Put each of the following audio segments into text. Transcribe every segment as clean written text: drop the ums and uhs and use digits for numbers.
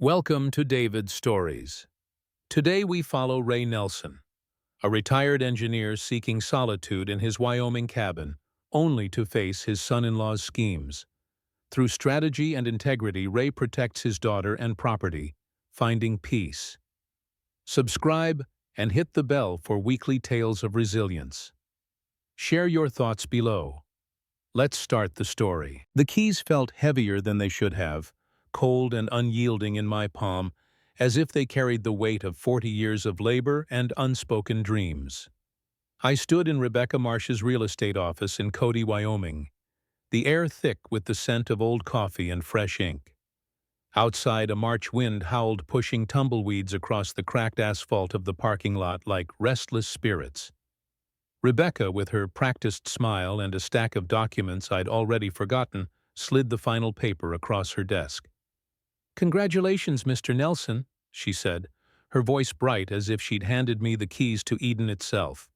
Welcome to David's Stories. Today we follow Ray Nelson, a retired engineer seeking solitude in his Wyoming cabin, only to face his son-in-law's schemes. Through strategy and integrity, Ray protects his daughter and property, finding peace. Subscribe and hit the bell for weekly tales of resilience. Share your thoughts below. Let's start the story. The keys felt heavier than they should have, cold and unyielding in my palm, as if they carried the weight of 40 years of labor and unspoken dreams. I stood in Rebecca Marsh's real estate office in Cody, Wyoming, the air thick with the scent of old coffee and fresh ink. Outside, a March wind howled, pushing tumbleweeds across the cracked asphalt of the parking lot like restless spirits. Rebecca, with her practiced smile and a stack of documents I'd already forgotten, slid the final paper across her desk. "Congratulations, Mr. Nelson," she said, her voice bright as if she'd handed me the keys to Eden itself.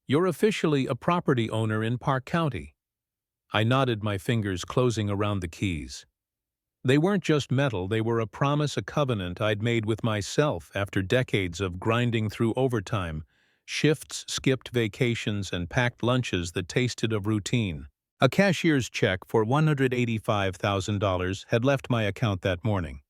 "You're officially a property owner in Park County." I nodded, my fingers closing around the keys. They weren't just metal, they were a promise, a covenant I'd made with myself after decades of grinding through overtime, shifts, skipped vacations, and packed lunches that tasted of routine. A cashier's check for $185,000 had left my account that morning.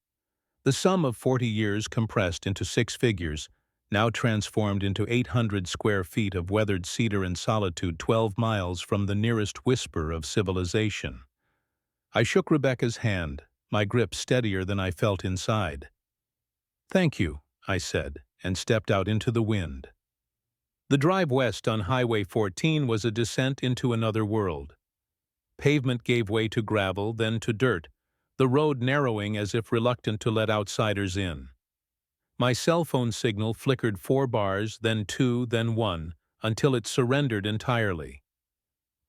The sum of 40 years compressed into 6 figures, now transformed into 800 square feet of weathered cedar and solitude 12 miles from the nearest whisper of civilization. I shook Rebecca's hand, my grip steadier than I felt inside. "Thank you," I said, and stepped out into the wind. The drive west on Highway 14 was a descent into another world. Pavement gave way to gravel, then to dirt, the road narrowing as if reluctant to let outsiders in. My cell phone signal flickered 4 bars, then 2, then 1, until it surrendered entirely.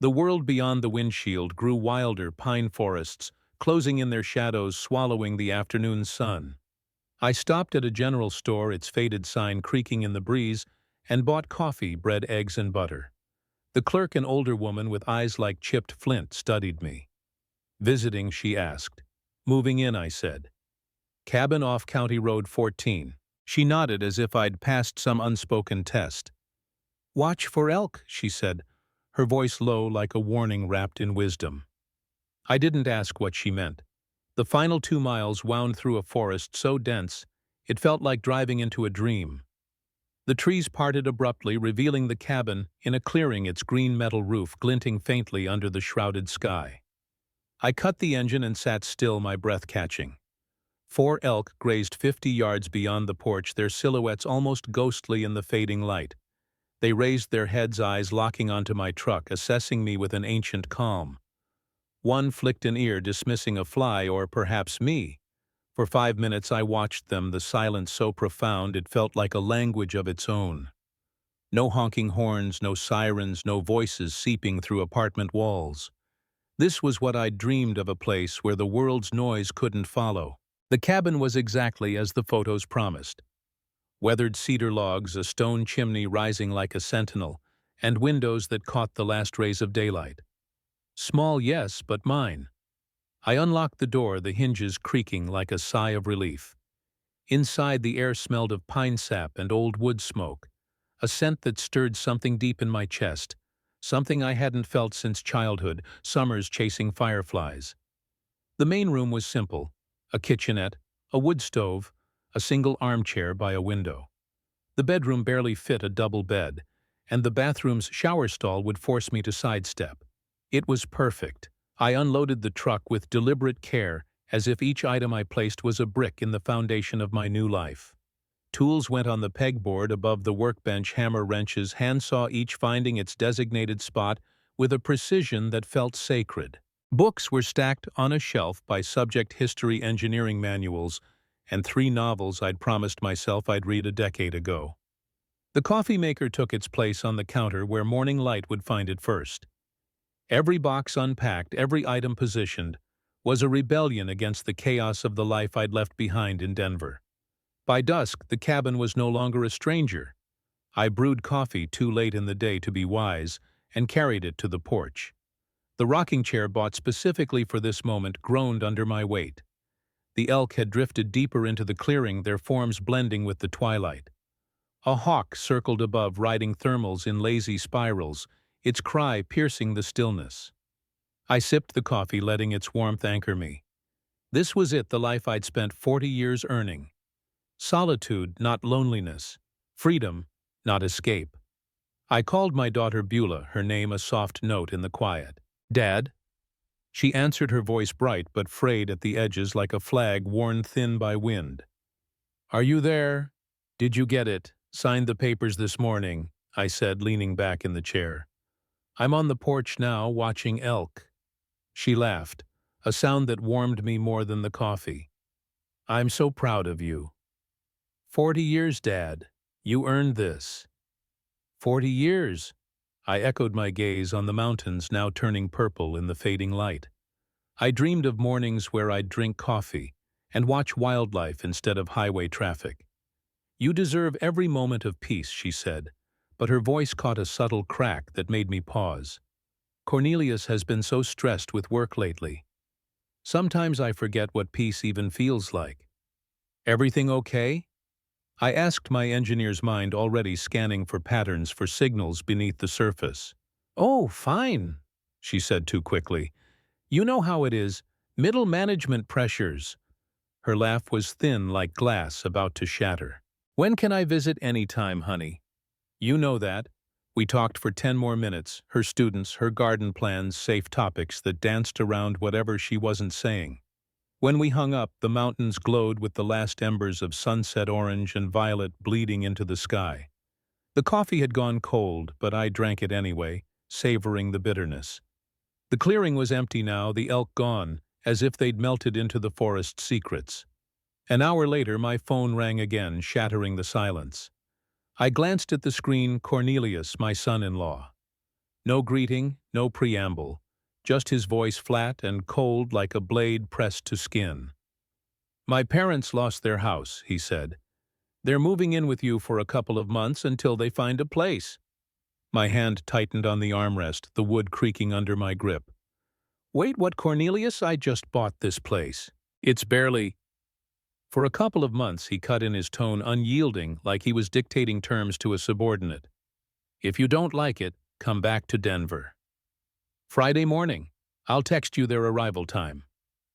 The world beyond the windshield grew wilder, pine forests, closing in their shadows, swallowing the afternoon sun. I stopped at a general store, its faded sign creaking in the breeze, and bought coffee, bread, eggs, and butter. The clerk, an older woman with eyes like chipped flint, studied me. "Visiting?" she asked. "Moving in," I said. "Cabin off County Road 14. She nodded as if I'd passed some unspoken test. "Watch for elk," she said, her voice low like a warning wrapped in wisdom. I didn't ask what she meant. The final 2 miles wound through a forest so dense it felt like driving into a dream. The trees parted abruptly, revealing the cabin in a clearing, its green metal roof glinting faintly under the shrouded sky. I cut the engine and sat still, my breath catching. 4 elk grazed 50 yards beyond the porch, their silhouettes almost ghostly in the fading light. They raised their heads, eyes locking onto my truck, assessing me with an ancient calm. One flicked an ear, dismissing a fly, or perhaps me. For 5 minutes I watched them, the silence so profound it felt like a language of its own. No honking horns, no sirens, no voices seeping through apartment walls. This was what I'd dreamed of, a place where the world's noise couldn't follow. The cabin was exactly as the photos promised. Weathered cedar logs, a stone chimney rising like a sentinel, and windows that caught the last rays of daylight. Small, yes, but mine. I unlocked the door, the hinges creaking like a sigh of relief. Inside, the air smelled of pine sap and old wood smoke, a scent that stirred something deep in my chest, something I hadn't felt since childhood, summers chasing fireflies. The main room was simple: a kitchenette, a wood stove, a single armchair by a window. The bedroom barely fit a double bed, and the bathroom's shower stall would force me to sidestep. It was perfect. I unloaded the truck with deliberate care, as if each item I placed was a brick in the foundation of my new life. Tools went on the pegboard above the workbench, hammer, wrenches, handsaw, each finding its designated spot with a precision that felt sacred. Books were stacked on a shelf by subject, history, engineering manuals, and 3 novels I'd promised myself I'd read a decade ago. The coffee maker took its place on the counter where morning light would find it first. Every box unpacked, every item positioned, was a rebellion against the chaos of the life I'd left behind in Denver. By dusk, the cabin was no longer a stranger. I brewed coffee too late in the day to be wise and carried it to the porch. The rocking chair bought specifically for this moment groaned under my weight. The elk had drifted deeper into the clearing, their forms blending with the twilight. A hawk circled above, riding thermals in lazy spirals, its cry piercing the stillness. I sipped the coffee, letting its warmth anchor me. This was it, the life I'd spent 40 years earning. Solitude, not loneliness. Freedom, not escape. I called my daughter Beulah, her name a soft note in the quiet. "Dad?" She answered, her voice bright but frayed at the edges like a flag worn thin by wind. "Are you there? Did you get it? Signed the papers this morning," I said, leaning back in the chair. "I'm on the porch now, watching elk." She laughed, a sound that warmed me more than the coffee. "I'm so proud of you." 40 years, Dad. You earned this." 40 years. I echoed, my gaze on the mountains now turning purple in the fading light. I dreamed of mornings where I'd drink coffee and watch wildlife instead of highway traffic. "You deserve every moment of peace," she said, but her voice caught a subtle crack that made me pause. "Cornelius has been so stressed with work lately. Sometimes I forget what peace even feels like." "Everything okay?" I asked, my engineer's mind already scanning for patterns, for signals beneath the surface. "Oh, fine," she said too quickly. "You know how it is, middle management pressures." Her laugh was thin like glass about to shatter. "When can I visit? Anytime, honey. You know that." We talked for 10 more minutes, her students, her garden plans, safe topics that danced around whatever she wasn't saying. When we hung up, the mountains glowed with the last embers of sunset orange and violet bleeding into the sky. The coffee had gone cold, but I drank it anyway, savoring the bitterness. The clearing was empty now, the elk gone, as if they'd melted into the forest's secrets. An hour later, my phone rang again, shattering the silence. I glanced at the screen. Cornelius, my son-in-law. No greeting, no preamble. Just his voice, flat and cold like a blade pressed to skin. "My parents lost their house," he said. "They're moving in with you for a couple of months until they find a place." My hand tightened on the armrest, the wood creaking under my grip. "Wait, what, Cornelius? I just bought this place. It's barely—" For a couple of months, he cut in, his tone unyielding, like he was dictating terms to a subordinate. "If you don't like it, come back to Denver. Friday morning. I'll text you their arrival time."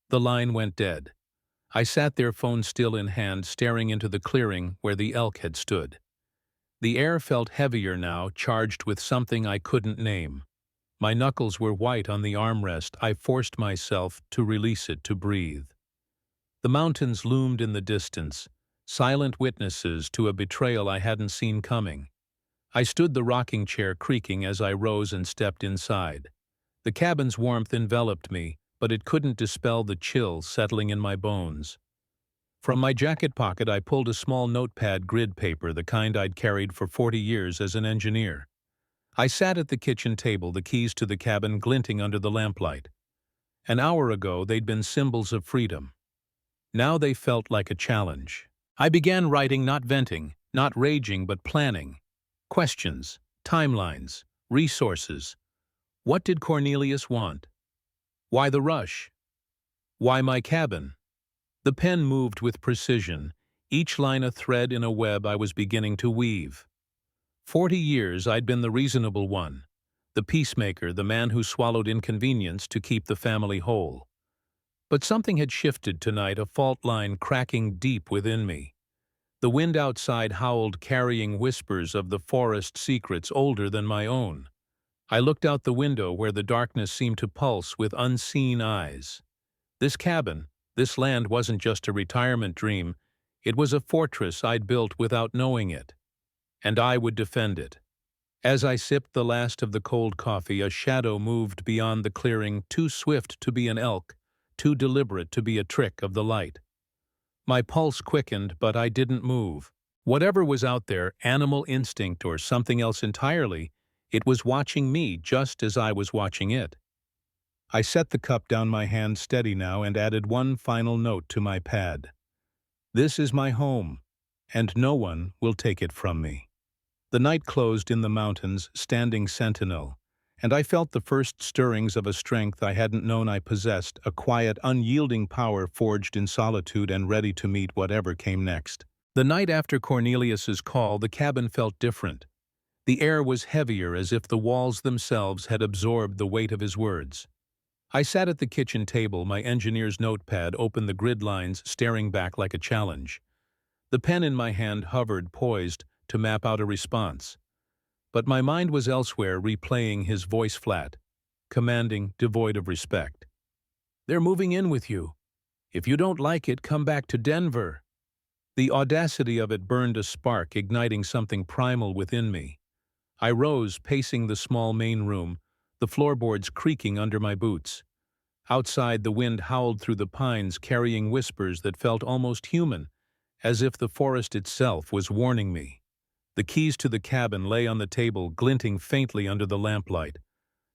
The line went dead. I sat there, phone still in hand, staring into the clearing where the elk had stood. The air felt heavier now, charged with something I couldn't name. My knuckles were white on the armrest. I forced myself to release it, to breathe. The mountains loomed in the distance, silent witnesses to a betrayal I hadn't seen coming. I stood, the rocking chair creaking as I rose and stepped inside. The cabin's warmth enveloped me, but it couldn't dispel the chill settling in my bones. From my jacket pocket I pulled a small notepad, grid paper, the kind I'd carried for 40 years as an engineer. I sat at the kitchen table, the keys to the cabin glinting under the lamplight. An hour ago they'd been symbols of freedom. Now they felt like a challenge. I began writing, not venting, not raging, but planning. Questions, timelines, resources. What did Cornelius want? Why the rush? Why my cabin? The pen moved with precision, each line a thread in a web I was beginning to weave. 40 years I'd been the reasonable one, the peacemaker, the man who swallowed inconvenience to keep the family whole. But something had shifted tonight, a fault line cracking deep within me. The wind outside howled, carrying whispers of the forest secrets older than my own. I looked out the window where the darkness seemed to pulse with unseen eyes. This cabin, this land wasn't just a retirement dream. It was a fortress I'd built without knowing it. And I would defend it. As I sipped the last of the cold coffee, a shadow moved beyond the clearing, too swift to be an elk, too deliberate to be a trick of the light. My pulse quickened, but I didn't move. Whatever was out there, animal instinct or something else entirely, it was watching me just as I was watching it. I set the cup down, my hand steady now, and added one final note to my pad. This is my home, and no one will take it from me. The night closed in the mountains, standing sentinel, and I felt the first stirrings of a strength I hadn't known I possessed, a quiet, unyielding power forged in solitude and ready to meet whatever came next. The night after Cornelius's call, the cabin felt different. The air was heavier, as if the walls themselves had absorbed the weight of his words. I sat at the kitchen table, my engineer's notepad open, the grid lines staring back like a challenge. The pen in my hand hovered, poised to map out a response. But my mind was elsewhere, replaying his voice flat, commanding, devoid of respect. "They're moving in with you. If you don't like it, come back to Denver." The audacity of it burned a spark, igniting something primal within me. I rose, pacing the small main room, the floorboards creaking under my boots. Outside, the wind howled through the pines, carrying whispers that felt almost human, as if the forest itself was warning me. The keys to the cabin lay on the table, glinting faintly under the lamplight.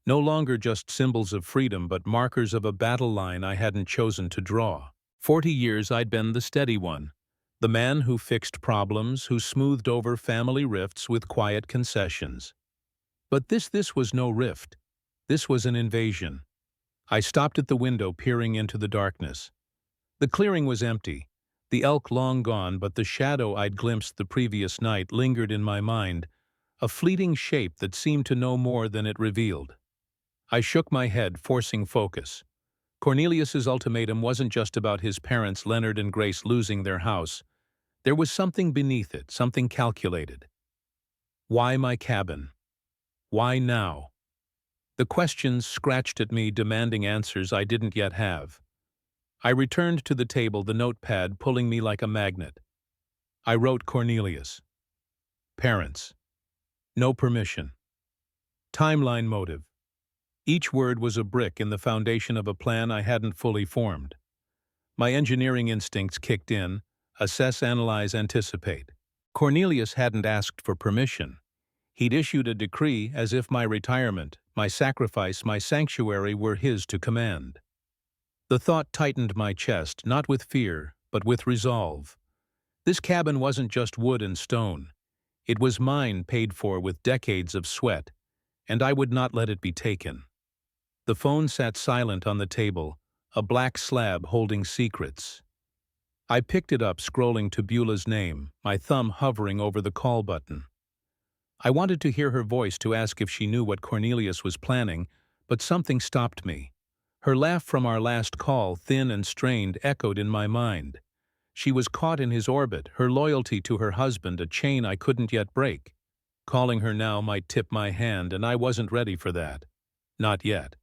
No longer just symbols of freedom, but markers of a battle line I hadn't chosen to draw. 40 years I'd been the steady one, the man who fixed problems, who smoothed over family rifts with quiet concessions. But this was no rift. This was an invasion. I stopped at the window, peering into the darkness. The clearing was empty. The elk long gone, but the shadow I'd glimpsed the previous night lingered in my mind, a fleeting shape that seemed to know more than it revealed. I shook my head, forcing focus. Cornelius's ultimatum wasn't just about his parents, Leonard and Grace, losing their house. There was something beneath it, something calculated. Why my cabin? Why now? The questions scratched at me, demanding answers I didn't yet have. I returned to the table, the notepad pulling me like a magnet. I wrote Cornelius. Parents. No permission. Timeline, motive. Each word was a brick in the foundation of a plan I hadn't fully formed. My engineering instincts kicked in: assess, analyze, anticipate. Cornelius hadn't asked for permission. He'd issued a decree, as if my retirement, my sacrifice, my sanctuary were his to command. The thought tightened my chest, not with fear, but with resolve. This cabin wasn't just wood and stone. It was mine, paid for with decades of sweat, and I would not let it be taken. The phone sat silent on the table, a black slab holding secrets. I picked it up, scrolling to Beulah's name, my thumb hovering over the call button. I wanted to hear her voice, to ask if she knew what Cornelius was planning, but something stopped me. Her laugh from our last call, thin and strained, echoed in my mind. She was caught in his orbit, her loyalty to her husband a chain I couldn't yet break. Calling her now might tip my hand, and I wasn't ready for that. Not yet.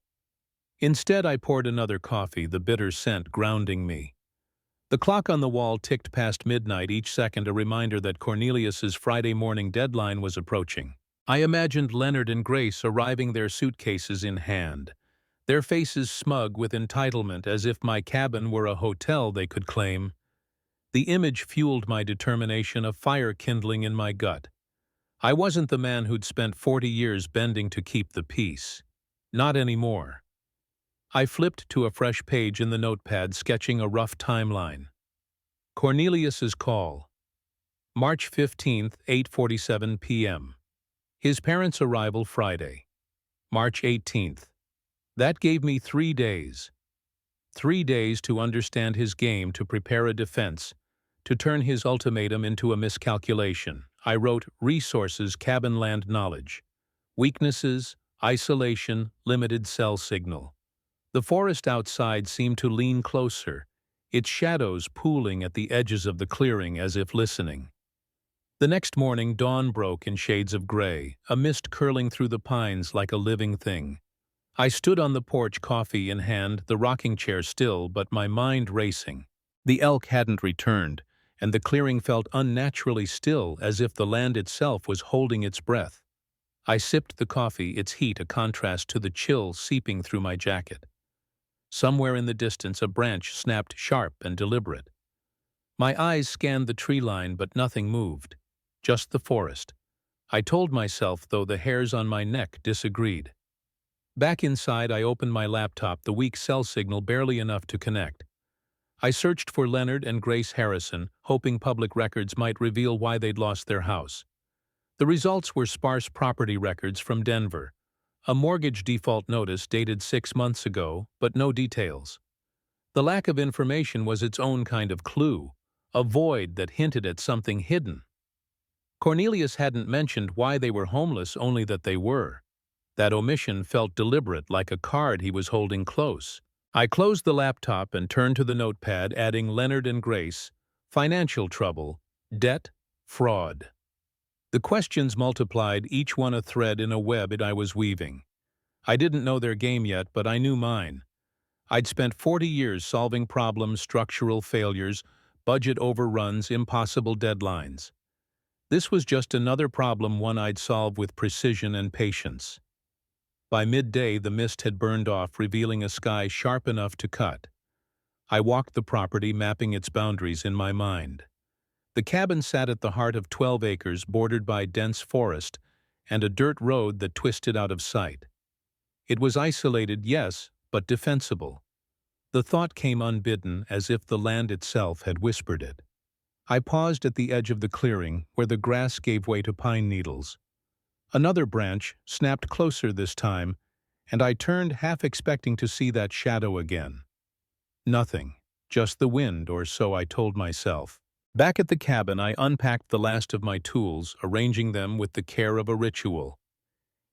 Instead, I poured another coffee, the bitter scent grounding me. The clock on the wall ticked past midnight, each second a reminder that Cornelius's Friday morning deadline was approaching. I imagined Leonard and Grace arriving, their suitcases in hand, their faces smug with entitlement, as if my cabin were a hotel they could claim. The image fueled my determination, a fire kindling in my gut. I wasn't the man who'd spent 40 years bending to keep the peace. Not anymore. I flipped to a fresh page in the notepad, sketching a rough timeline. Cornelius's call. March 15th, 8:47 p.m. His parents' arrival Friday. March 18th. That gave me 3 days. 3 days to understand his game, to prepare a defense, to turn his ultimatum into a miscalculation. I wrote resources, cabin land knowledge. Weaknesses, isolation, limited cell signal. The forest outside seemed to lean closer, its shadows pooling at the edges of the clearing as if listening. The next morning, dawn broke in shades of gray, a mist curling through the pines like a living thing. I stood on the porch, coffee in hand, the rocking chair still, but my mind racing. The elk hadn't returned, and the clearing felt unnaturally still, as if the land itself was holding its breath. I sipped the coffee, its heat a contrast to the chill seeping through my jacket. Somewhere in the distance, a branch snapped, sharp and deliberate. My eyes scanned the tree line, but nothing moved. Just the forest. I told myself, though the hairs on my neck disagreed. Back inside, I opened my laptop, the weak cell signal barely enough to connect. I searched for Leonard and Grace Harrison, hoping public records might reveal why they'd lost their house. The results were sparse property records from Denver, A mortgage default notice dated 6 months ago, but no details. The lack of information was its own kind of clue, a void that hinted at something hidden. Cornelius hadn't mentioned why they were homeless, only that they were. That omission felt deliberate, like a card he was holding close. I closed the laptop and turned to the notepad, adding Leonard and Grace, financial trouble, debt, fraud. The questions multiplied, each one a thread in a web I was weaving. I didn't know their game yet, but I knew mine. I'd spent 40 years solving problems, structural failures, budget overruns, impossible deadlines. This was just another problem, one I'd solve with precision and patience. By midday, the mist had burned off, revealing a sky sharp enough to cut. I walked the property, mapping its boundaries in my mind. The cabin sat at the heart of 12 acres, bordered by dense forest and a dirt road that twisted out of sight. It was isolated, yes, but defensible. The thought came unbidden, as if the land itself had whispered it. I paused at the edge of the clearing, where the grass gave way to pine needles. Another branch snapped closer this time, and I turned, half expecting to see that shadow again. Nothing, just the wind, or so I told myself. Back at the cabin, I unpacked the last of my tools, arranging them with the care of a ritual.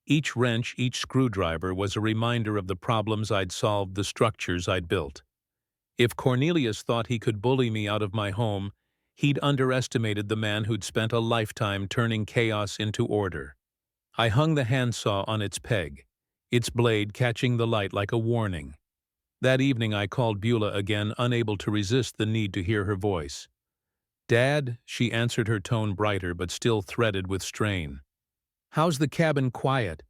Each wrench, each screwdriver was a reminder of the problems I'd solved, the structures I'd built. If Cornelius thought he could bully me out of my home, he'd underestimated the man who'd spent a lifetime turning chaos into order. I hung the handsaw on its peg, its blade catching the light like a warning. That evening I called Beulah again, unable to resist the need to hear her voice. "Dad," she answered, her tone brighter but still threaded with strain. "How's the cabin?" "Quiet,"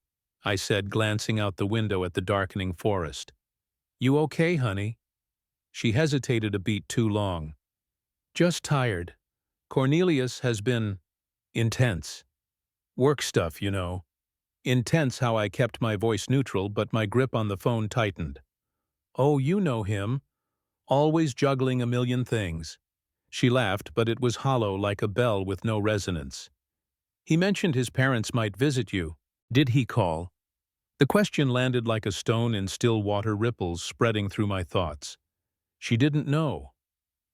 I said, glancing out the window at the darkening forest. "You okay, honey?" She hesitated a beat too long. "Just tired. Cornelius has been intense. Work stuff, you know." Intense. How I kept my voice neutral, but my grip on the phone tightened. "Oh, you know him. Always juggling a million things." She laughed, but it was hollow, like a bell with no resonance. "He mentioned his parents might visit you. Did he call?" The question landed like a stone in still water, ripples spreading through my thoughts. She didn't know.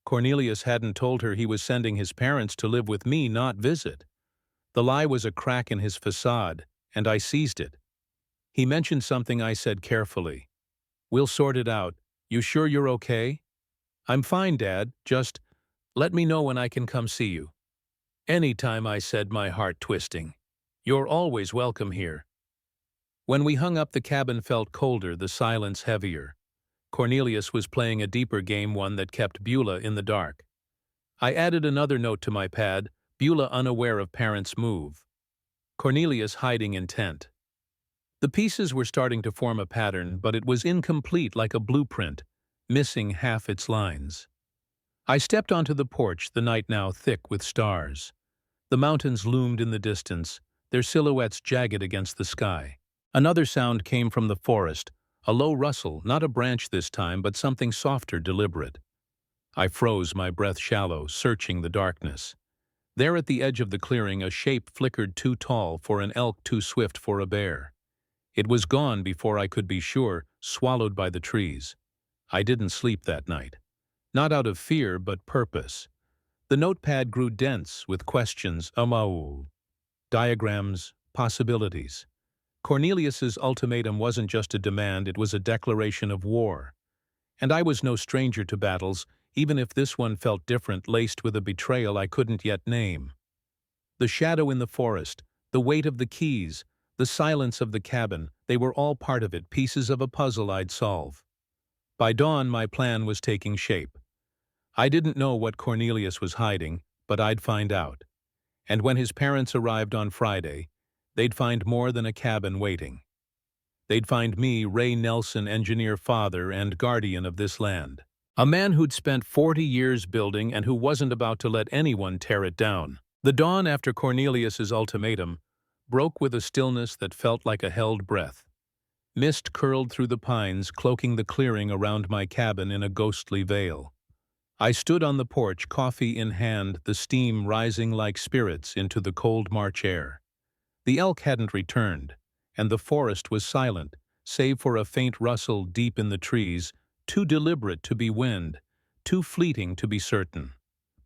Cornelius hadn't told her he was sending his parents to live with me, not visit. The lie was a crack in his facade, and I seized it. "He mentioned something," I said carefully. "We'll sort it out. You sure you're okay?" "I'm fine, Dad. Just let me know when I can come see you." "Anytime," I said, my heart twisting. "You're always welcome here." When we hung up, the cabin felt colder, the silence heavier. Cornelius was playing a deeper game, one that kept Beulah in the dark. I added another note to my pad, Beulah unaware of parents' move. Cornelius hiding intent. The pieces were starting to form a pattern, but it was incomplete, like a blueprint, missing half its lines. I stepped onto the porch, the night now thick with stars. The mountains loomed in the distance, their silhouettes jagged against the sky. Another sound came from the forest, a low rustle, not a branch this time, but something softer, deliberate. I froze, my breath shallow, searching the darkness. There at the edge of the clearing, a shape flickered, too tall for an elk, too swift for a bear. It was gone before I could be sure, swallowed by the trees. I didn't sleep that night. Not out of fear, but purpose. The notepad grew dense with questions, diagrams, possibilities. Cornelius's ultimatum wasn't just a demand, it was a declaration of war. And I was no stranger to battles, even if this one felt different, laced with a betrayal I couldn't yet name. The shadow in the forest, the weight of the keys, the silence of the cabin, they were all part of it, pieces of a puzzle I'd solve. By dawn, my plan was taking shape. I didn't know what Cornelius was hiding, but I'd find out. And when his parents arrived on Friday, they'd find more than a cabin waiting. They'd find me, Ray Nelson, engineer, father, and guardian of this land. A man who'd spent 40 years building and who wasn't about to let anyone tear it down. The dawn after Cornelius's ultimatum broke with a stillness that felt like a held breath. Mist curled through the pines, cloaking the clearing around my cabin in a ghostly veil. I stood on the porch, coffee in hand, the steam rising like spirits into the cold March air. The elk hadn't returned, and the forest was silent, save for a faint rustle deep in the trees, too deliberate to be wind, too fleeting to be certain.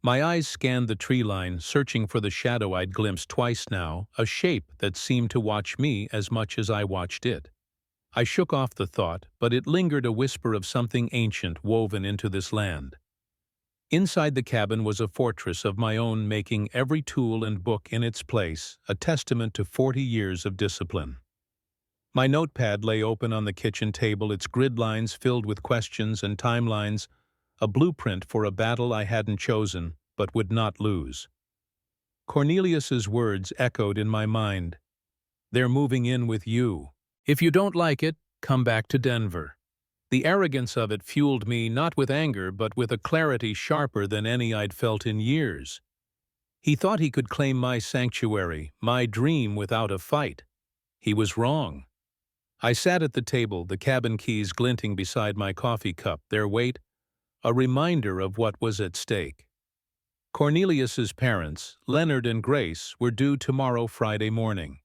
My eyes scanned the tree line, searching for the shadow I'd glimpsed twice now, a shape that seemed to watch me as much as I watched it. I shook off the thought, but it lingered, a whisper of something ancient woven into this land. Inside the cabin was a fortress of my own making, every tool and book in its place, a testament to 40 years of discipline. My notepad lay open on the kitchen table, its grid lines filled with questions and timelines, a blueprint for a battle I hadn't chosen but would not lose. Cornelius's words echoed in my mind. "They're moving in with you. If you don't like it, come back to Denver." The arrogance of it fueled me not with anger but with a clarity sharper than any I'd felt in years. He thought he could claim my sanctuary, my dream, without a fight. He was wrong. I sat at the table, the cabin keys glinting beside my coffee cup, their weight a reminder of what was at stake. Cornelius's parents, Leonard and Grace, were due tomorrow, Friday morning.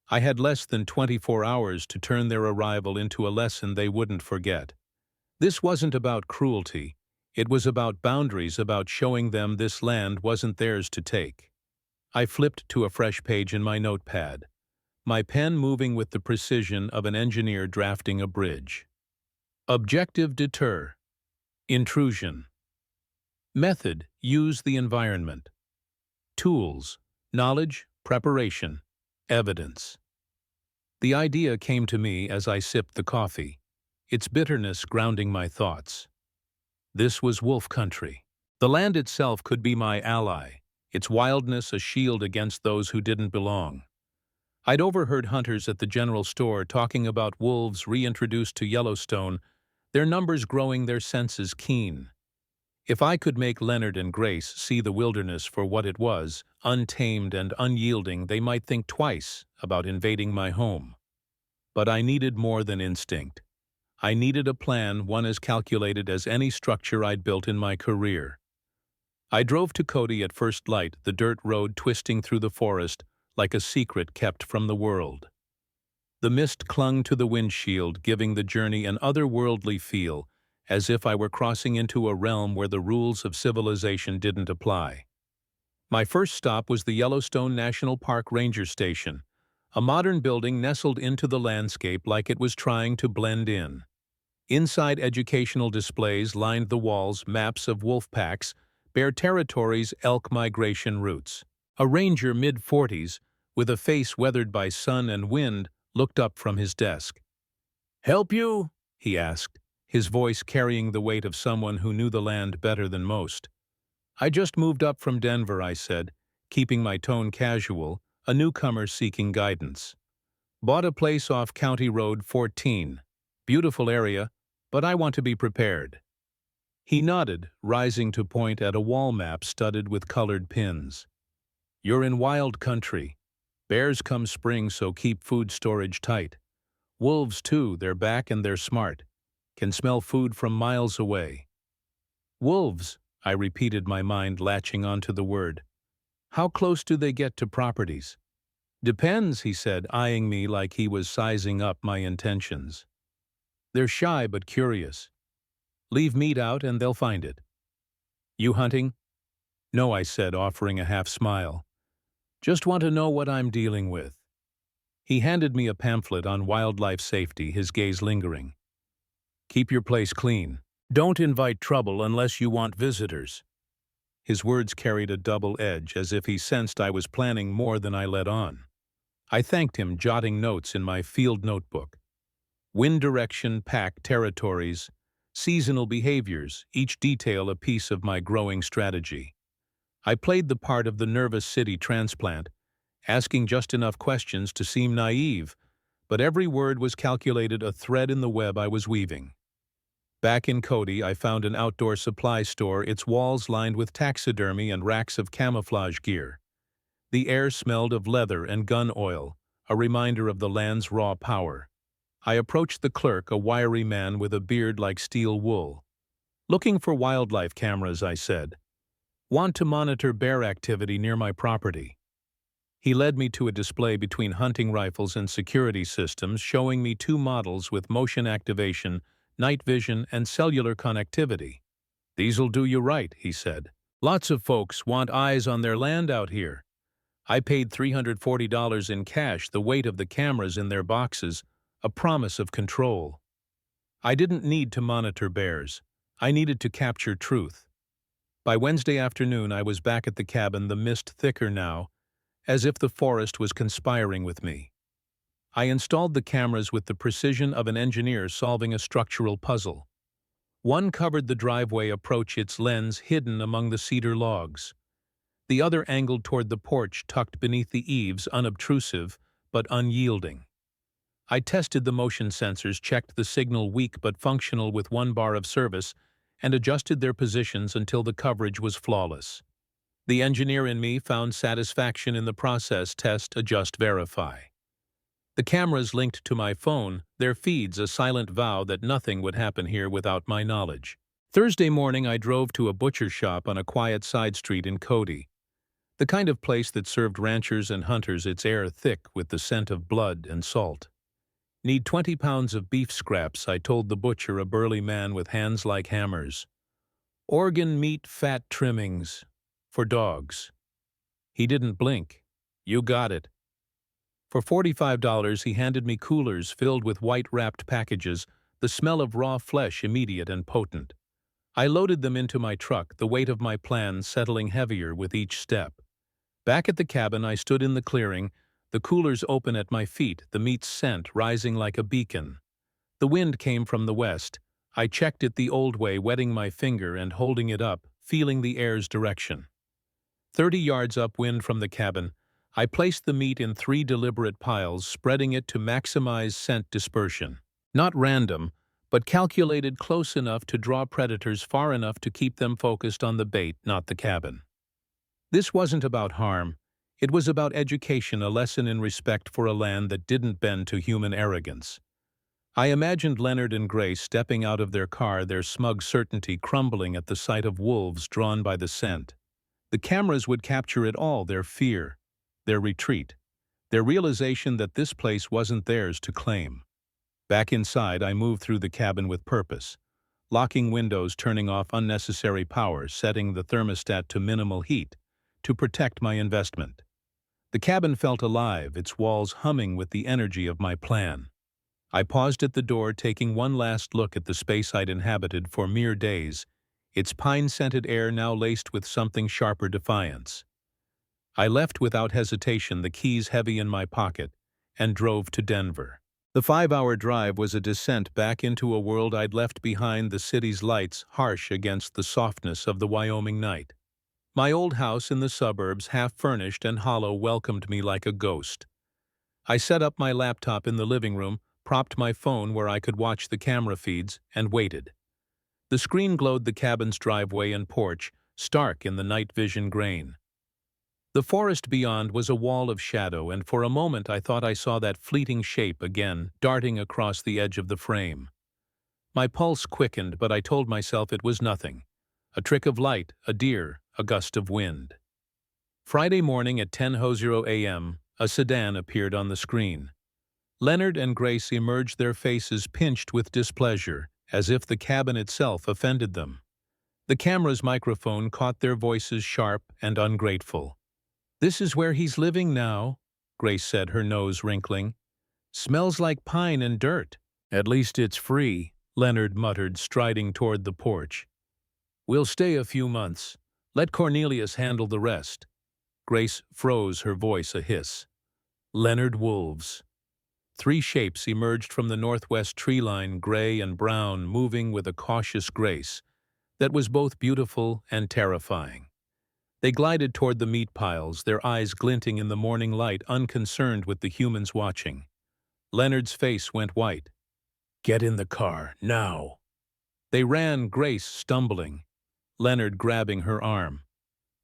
I had less than 24 hours to turn their arrival into a lesson they wouldn't forget. This wasn't about cruelty. It was about boundaries, about showing them this land wasn't theirs to take. I flipped to a fresh page in my notepad, my pen moving with the precision of an engineer drafting a bridge. Objective: deter. Intrusion. Method: use the environment. Tools: knowledge, preparation, evidence. The idea came to me as I sipped the coffee, its bitterness grounding my thoughts. This was wolf country. The land itself could be my ally, its wildness a shield against those who didn't belong. I'd overheard hunters at the general store talking about wolves reintroduced to Yellowstone, their numbers growing, their senses keen. If I could make Leonard and Grace see the wilderness for what it was, untamed and unyielding, they might think twice about invading my home. But I needed more than instinct. I needed a plan, one as calculated as any structure I'd built in my career. I drove to Cody at first light, the dirt road twisting through the forest like a secret kept from the world. The mist clung to the windshield, giving the journey an otherworldly feel, as if I were crossing into a realm where the rules of civilization didn't apply. My first stop was the Yellowstone National Park Ranger Station, a modern building nestled into the landscape like it was trying to blend in. Inside, educational displays lined the walls, maps of wolf packs, bear territories, elk migration routes. A ranger mid-40s, with a face weathered by sun and wind, looked up from his desk. "Help you?" he asked, his voice carrying the weight of someone who knew the land better than most. "I just moved up from Denver," I said, keeping my tone casual, a newcomer seeking guidance. "Bought a place off County Road 14. Beautiful area, but I want to be prepared." He nodded, rising to point at a wall map studded with colored pins. "You're in wild country. Bears come spring, so keep food storage tight. Wolves, too, they're back and they're smart. Can smell food from miles away." "Wolves," I repeated, my mind latching onto the word. "How close do they get to properties?" "Depends," he said, eyeing me like he was sizing up my intentions. "They're shy but curious. Leave meat out and they'll find it." "You hunting?" "No," I said, offering a half smile. "Just want to know what I'm dealing with." He handed me a pamphlet on wildlife safety, his gaze lingering. "Keep your place clean. Don't invite trouble unless you want visitors." His words carried a double edge, as if he sensed I was planning more than I let on. I thanked him, jotting notes in my field notebook. Wind direction, pack territories, seasonal behaviors, each detail a piece of my growing strategy. I played the part of the nervous city transplant, asking just enough questions to seem naive, but every word was calculated, a thread in the web I was weaving. Back in Cody, I found an outdoor supply store, its walls lined with taxidermy and racks of camouflage gear. The air smelled of leather and gun oil, a reminder of the land's raw power. I approached the clerk, a wiry man with a beard like steel wool. "Looking for wildlife cameras," I said. "Want to monitor bear activity near my property." He led me to a display between hunting rifles and security systems, showing me two models with motion activation, night vision, and cellular connectivity. "These'll do you right," he said. "Lots of folks want eyes on their land out here." I paid $340 in cash, the weight of the cameras in their boxes, a promise of control. I didn't need to monitor bears. I needed to capture truth. By Wednesday afternoon, I was back at the cabin, the mist thicker now, as if the forest was conspiring with me. I installed the cameras with the precision of an engineer solving a structural puzzle. One covered the driveway approach, its lens hidden among the cedar logs. The other angled toward the porch tucked beneath the eaves, unobtrusive but unyielding. I tested the motion sensors, checked the signal weak but functional with one bar of service, and adjusted their positions until the coverage was flawless. The engineer in me found satisfaction in the process: test, adjust, verify. The cameras linked to my phone, their feeds a silent vow that nothing would happen here without my knowledge. Thursday morning, I drove to a butcher shop on a quiet side street in Cody. The kind of place that served ranchers and hunters, its air thick with the scent of blood and salt. "Need 20 pounds of beef scraps," I told the butcher, a burly man with hands like hammers. "Organ meat, fat trimmings. For dogs." He didn't blink. "You got it." For $45, he handed me coolers filled with white-wrapped packages, the smell of raw flesh immediate and potent. I loaded them into my truck, the weight of my plan settling heavier with each step. Back at the cabin, I stood in the clearing, the coolers open at my feet, the meat's scent rising like a beacon. The wind came from the west. I checked it the old way, wetting my finger and holding it up, feeling the air's direction. 30 yards upwind from the cabin, I placed the meat in 3 deliberate piles, spreading it to maximize scent dispersion. Not random, but calculated, close enough to draw predators far enough to keep them focused on the bait, not the cabin. This wasn't about harm. It was about education, a lesson in respect for a land that didn't bend to human arrogance. I imagined Leonard and Grace stepping out of their car, their smug certainty crumbling at the sight of wolves drawn by the scent. The cameras would capture it all: their fear, their retreat, their realization that this place wasn't theirs to claim. Back inside, I moved through the cabin with purpose. Locking windows, turning off unnecessary power, setting the thermostat to minimal heat, to protect my investment. The cabin felt alive, its walls humming with the energy of my plan. I paused at the door, taking one last look at the space I'd inhabited for mere days, its pine-scented air now laced with something sharper defiance. I left without hesitation, the keys heavy in my pocket, and drove to Denver. The 5-hour drive was a descent back into a world I'd left behind, the city's lights harsh against the softness of the Wyoming night. My old house in the suburbs, half-furnished and hollow, welcomed me like a ghost. I set up my laptop in the living room, propped my phone where I could watch the camera feeds, and waited. The screen glowed the cabin's driveway and porch, stark in the night vision grain. The forest beyond was a wall of shadow, and for a moment I thought I saw that fleeting shape again, darting across the edge of the frame. My pulse quickened, but I told myself it was nothing. A trick of light, a deer, a gust of wind. Friday morning at 10:00 a.m., a sedan appeared on the screen. Leonard and Grace emerged, their faces pinched with displeasure, as if the cabin itself offended them. The camera's microphone caught their voices, sharp and ungrateful. "This is where he's living now," Grace said, her nose wrinkling. "Smells like pine and dirt." "At least it's free," Leonard muttered, striding toward the porch. "We'll stay a few months. Let Cornelius handle the rest." Grace froze, her voice a hiss. Leonard wolves. 3 shapes emerged from the northwest tree line, gray and brown, moving with a cautious grace that was both beautiful and terrifying. They glided toward the meat piles, their eyes glinting in the morning light, unconcerned with the humans watching. Leonard's face went white. "Get in the car, now." They ran, Grace stumbling, Leonard grabbing her arm.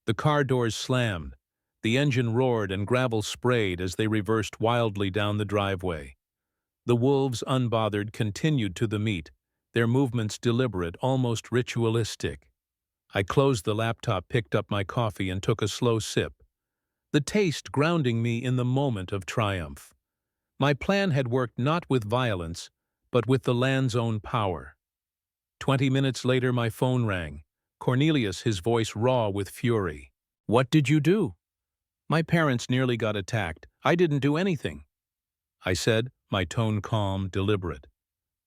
The car doors slammed. The engine roared and gravel sprayed as they reversed wildly down the driveway. The wolves, unbothered, continued to the meat, their movements deliberate, almost ritualistic. I closed the laptop, picked up my coffee, and took a slow sip. the taste grounding me in the moment of triumph. My plan had worked not with violence, but with the land's own power. 20 minutes later my phone rang. Cornelius, his voice raw with fury. "What did you do?" "My parents nearly got attacked. I didn't do anything," I said, my tone calm, deliberate.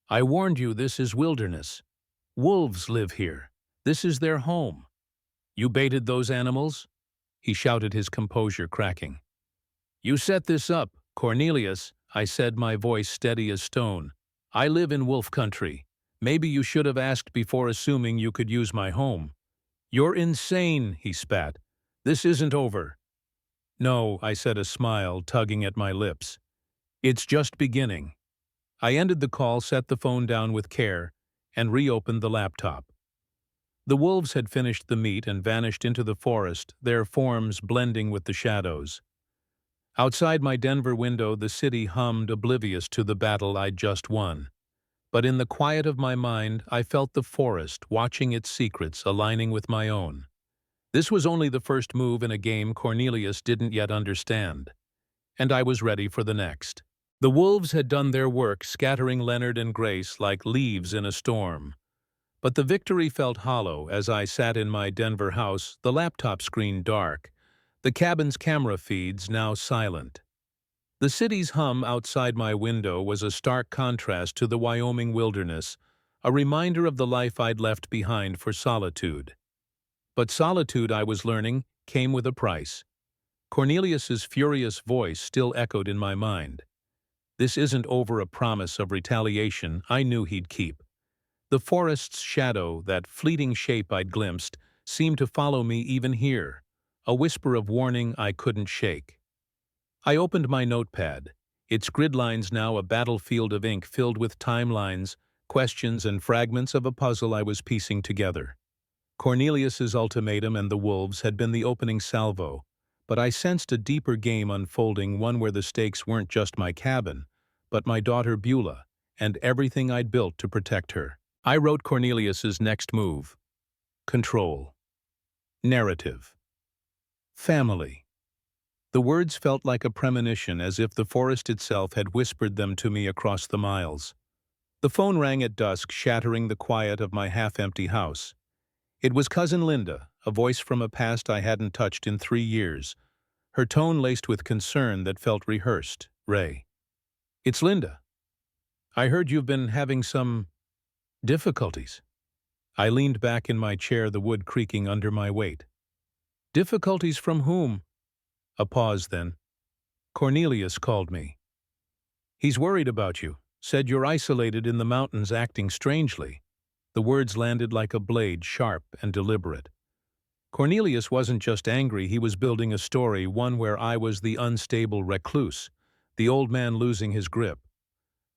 "I warned you, this is wilderness. Wolves live here. This is their home. You baited those animals?" He shouted, his composure cracking. "You set this up, Cornelius," I said, my voice steady as stone. "I live in wolf country. Maybe you should have asked before assuming you could use my home." "You're insane," he spat. "This isn't over." "No," I said, a smile tugging at my lips. "It's just beginning." I ended the call, set the phone down with care, and reopened the laptop. The wolves had finished the meat and vanished into the forest, their forms blending with the shadows. Outside my Denver window, the city hummed, oblivious to the battle I'd just won. But in the quiet of my mind, I felt the forest, watching its secrets aligning with my own. This was only the first move in a game Cornelius didn't yet understand, and I was ready for the next. The wolves had done their work, scattering Leonard and Grace like leaves in a storm. But the victory felt hollow as I sat in my Denver house, the laptop screen dark, the cabin's camera feeds now silent. The city's hum outside my window was a stark contrast to the Wyoming wilderness, a reminder of the life I'd left behind for solitude. But solitude, I was learning, came with a price. Cornelius's furious voice still echoed in my mind. This isn't over a promise of retaliation I knew he'd keep. The forest's shadow, that fleeting shape I'd glimpsed, seemed to follow me even here, a whisper of warning I couldn't shake. I opened my notepad, its grid lines now a battlefield of ink filled with timelines, questions, and fragments of a puzzle I was piecing together. Cornelius's ultimatum and the wolves had been the opening salvo, but I sensed a deeper game unfolding, one where the stakes weren't just my cabin, but my daughter Beulah, and everything I'd built to protect her. I wrote Cornelius's next move. Control. Narrative. Family. The words felt like a premonition, as if the forest itself had whispered them to me across the miles. The phone rang at dusk, shattering the quiet of my half-empty house. It was Cousin Linda, a voice from a past I hadn't touched in 3 years, her tone laced with concern that felt rehearsed. "Ray." "It's Linda. I heard you've been having some difficulties." I leaned back in my chair, the wood creaking under my weight. "Difficulties from whom?" A pause, then. "Cornelius called me. He's worried about you, said you're isolated in the mountains acting strangely." The words landed like a blade, sharp and deliberate. Cornelius wasn't just angry, he was building a story, one where I was the unstable recluse, the old man losing his grip.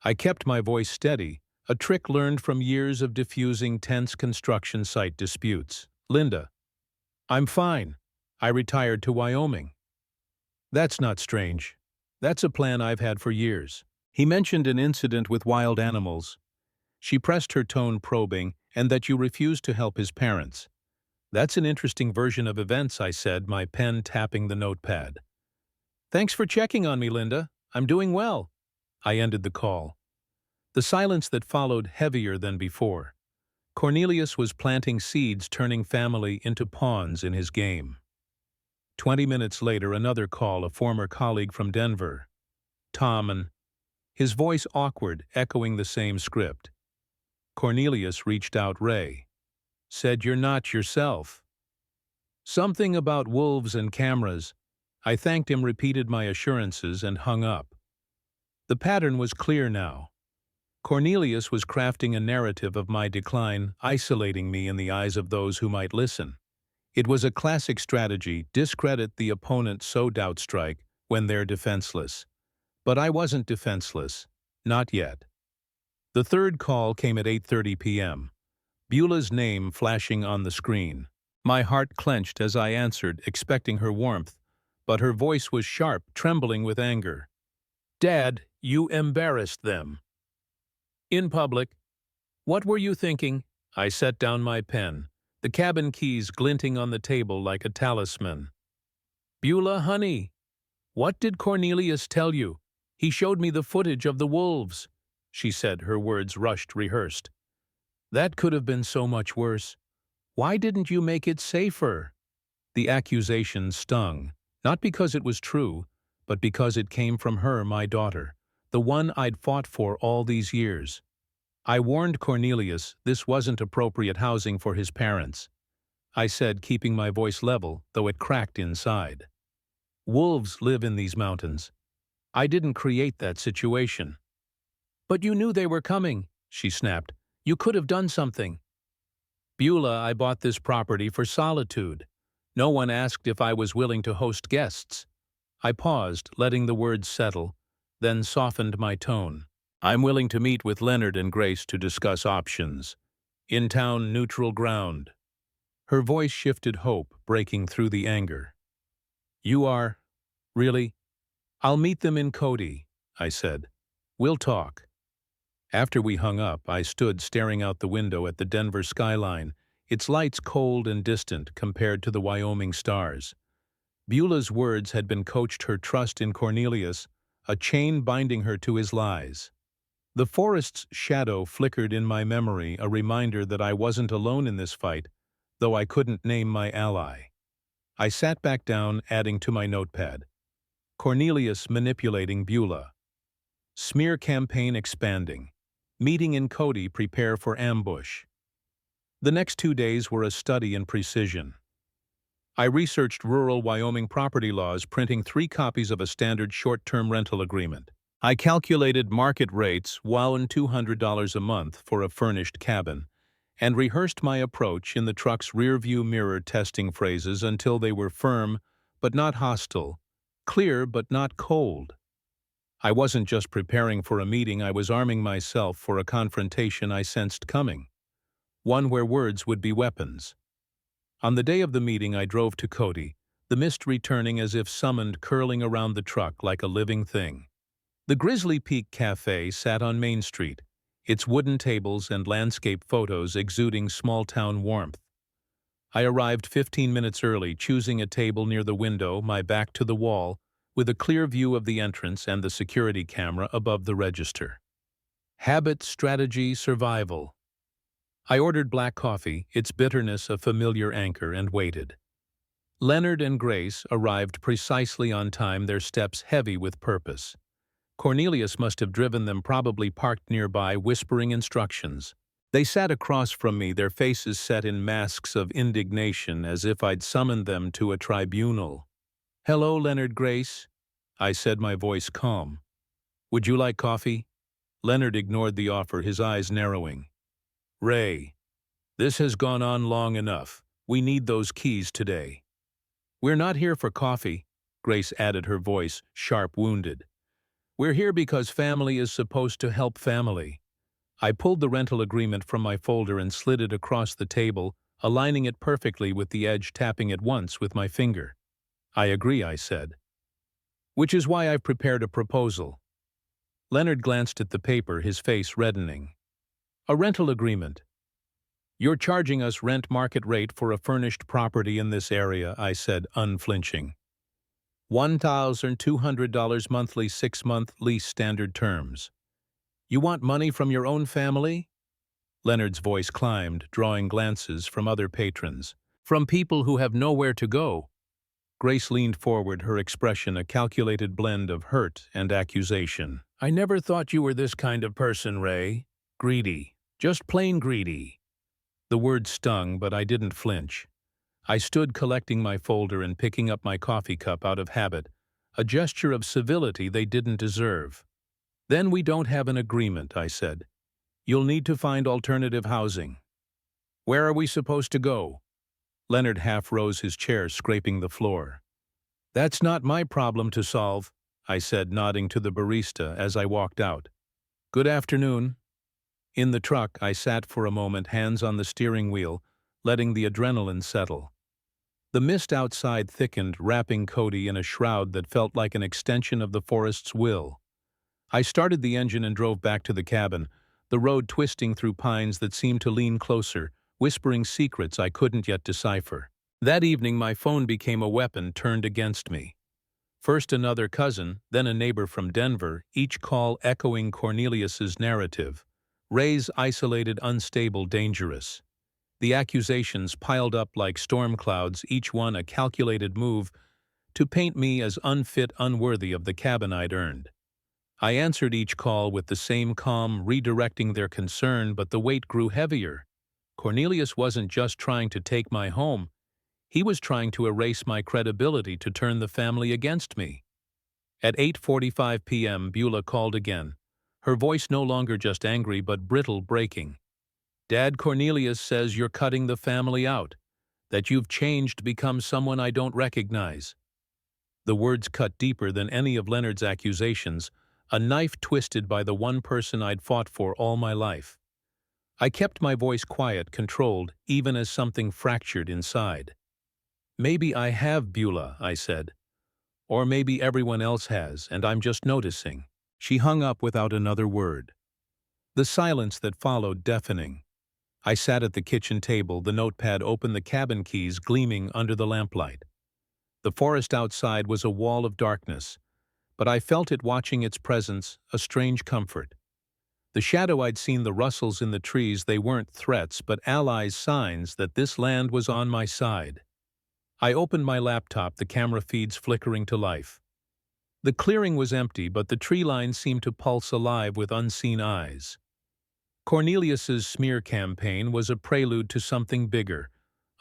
I kept my voice steady, a trick learned from years of diffusing tense construction site disputes. "Linda, I'm fine. I retired to Wyoming." "That's not strange. That's a plan I've had for years." He mentioned an incident with wild animals. She pressed, her tone probing, "and that you refused to help his parents." "That's an interesting version of events," I said, my pen tapping the notepad. "Thanks for checking on me, Linda. I'm doing well." I ended the call. The silence that followed heavier than before. Cornelius was planting seeds, turning family into pawns in his game. 20 minutes later, another call, a former colleague from Denver. "Tom," and his voice awkward, echoing the same script. Cornelius reached out. "Ray. Said you're not yourself. Something about wolves and cameras." I thanked him, repeated my assurances, and hung up. The pattern was clear now. Cornelius was crafting a narrative of my decline, isolating me in the eyes of those who might listen. It was a classic strategy: discredit the opponent, sow doubt, strike when they're defenseless. But I wasn't defenseless. Not yet. The third call came at 8:30 p.m. Beulah's name flashing on the screen. My heart clenched as I answered, expecting her warmth, but her voice was sharp, trembling with anger. "Dad, you embarrassed them. In public. What were you thinking?" I set down my pen, the cabin keys glinting on the table like a talisman. Beulah, honey, what did Cornelius tell you? He showed me the footage of the wolves, she said, her words rushed, rehearsed. That could have been so much worse. Why didn't you make it safer? The accusation stung, not because it was true, but because it came from her, my daughter, the one I'd fought for all these years. I warned Cornelius this wasn't appropriate housing for his parents. I said, keeping my voice level, though it cracked inside. Wolves live in these mountains. I didn't create that situation. But you knew they were coming, she snapped. You could have done something. Beulah, I bought this property for solitude. No one asked if I was willing to host guests. I paused, letting the words settle, then softened my tone. I'm willing to meet with Leonard and Grace to discuss options. In town, neutral ground. Her voice shifted hope, breaking through the anger. You are? Really? I'll meet them in Cody, I said. We'll talk. After we hung up, I stood staring out the window at the Denver skyline, its lights cold and distant compared to the Wyoming stars. Beulah's words had been coached her trust in Cornelius, a chain binding her to his lies. The forest's shadow flickered in my memory, a reminder that I wasn't alone in this fight, though I couldn't name my ally. I sat back down, adding to my notepad. Cornelius manipulating Beulah. Smear campaign expanding. Meeting in Cody, prepare for ambush. The next 2 days were a study in precision. I researched rural Wyoming property laws, printing 3 copies of a standard short-term rental agreement. I calculated market rates, $1,200 a month for a furnished cabin, and rehearsed my approach in the truck's rear-view mirror, testing phrases until they were firm but not hostile, clear but not cold. I wasn't just preparing for a meeting, I was arming myself for a confrontation I sensed coming, one where words would be weapons. On the day of the meeting, I drove to Cody, the mist returning as if summoned, curling around the truck like a living thing. The Grizzly Peak Cafe sat on Main Street, its wooden tables and landscape photos exuding small-town warmth. I arrived 15 minutes early, choosing a table near the window, my back to the wall, with a clear view of the entrance and the security camera above the register. Habit, strategy, survival. I ordered black coffee, its bitterness a familiar anchor, and waited. Leonard and Grace arrived precisely on time, their steps heavy with purpose. Cornelius must have driven them, probably parked nearby, whispering instructions. They sat across from me, their faces set in masks of indignation, as if I'd summoned them to a tribunal. "Hello, Leonard, Grace," I said, my voice calm. "Would you like coffee?" Leonard ignored the offer, his eyes narrowing. "Ray, this has gone on long enough. We need those keys today." "We're not here for coffee," Grace added, her voice sharp, wounded. "We're here because family is supposed to help family." I pulled the rental agreement from my folder and slid it across the table, aligning it perfectly with the edge, tapping it once with my finger. "I agree," I said. "Which is why I've prepared a proposal." Leonard glanced at the paper, his face reddening. "A rental agreement. You're charging us rent market rate for a furnished property in this area," I said, unflinching. $1,200 monthly, 6-month lease, standard terms. "You want money from your own family?" Leonard's voice climbed, drawing glances from other patrons. "From people who have nowhere to go." Grace leaned forward, her expression a calculated blend of hurt and accusation. "I never thought you were this kind of person, Ray. Greedy. Just plain greedy." The word stung, but I didn't flinch. I stood collecting my folder and picking up my coffee cup out of habit, a gesture of civility they didn't deserve. "Then we don't have an agreement," I said. "You'll need to find alternative housing." "Where are we supposed to go?" Leonard half rose, his chair scraping the floor. "That's not my problem to solve," I said, nodding to the barista as I walked out. "Good afternoon." In the truck, I sat for a moment, hands on the steering wheel, letting the adrenaline settle. The mist outside thickened, wrapping Cody in a shroud that felt like an extension of the forest's will. I started the engine and drove back to the cabin, the road twisting through pines that seemed to lean closer, whispering secrets I couldn't yet decipher. That evening, my phone became a weapon turned against me. First another cousin, then a neighbor from Denver, each call echoing Cornelius's narrative. Ray's isolated, unstable, dangerous. The accusations piled up like storm clouds, each one a calculated move to paint me as unfit, unworthy of the cabin I'd earned. I answered each call with the same calm, redirecting their concern, but the weight grew heavier. Cornelius wasn't just trying to take my home, he was trying to erase my credibility, to turn the family against me. At 8:45 p.m., Beulah called again, her voice no longer just angry but brittle, breaking. "Dad, Cornelius says you're cutting the family out, that you've changed, become someone I don't recognize." The words cut deeper than any of Leonard's accusations, a knife twisted by the one person I'd fought for all my life. I kept my voice quiet, controlled, even as something fractured inside. "Maybe I have, Beulah," I said. "Or maybe everyone else has, and I'm just noticing." She hung up without another word. The silence that followed deafening. I sat at the kitchen table, the notepad open, the cabin keys gleaming under the lamplight. The forest outside was a wall of darkness, but I felt it watching, its presence, a strange comfort. The shadow I'd seen, the rustles in the trees, they weren't threats but allies, signs that this land was on my side. I opened my laptop, the camera feeds flickering to life. The clearing was empty, but the tree line seemed to pulse alive with unseen eyes. Cornelius's smear campaign was a prelude to something bigger,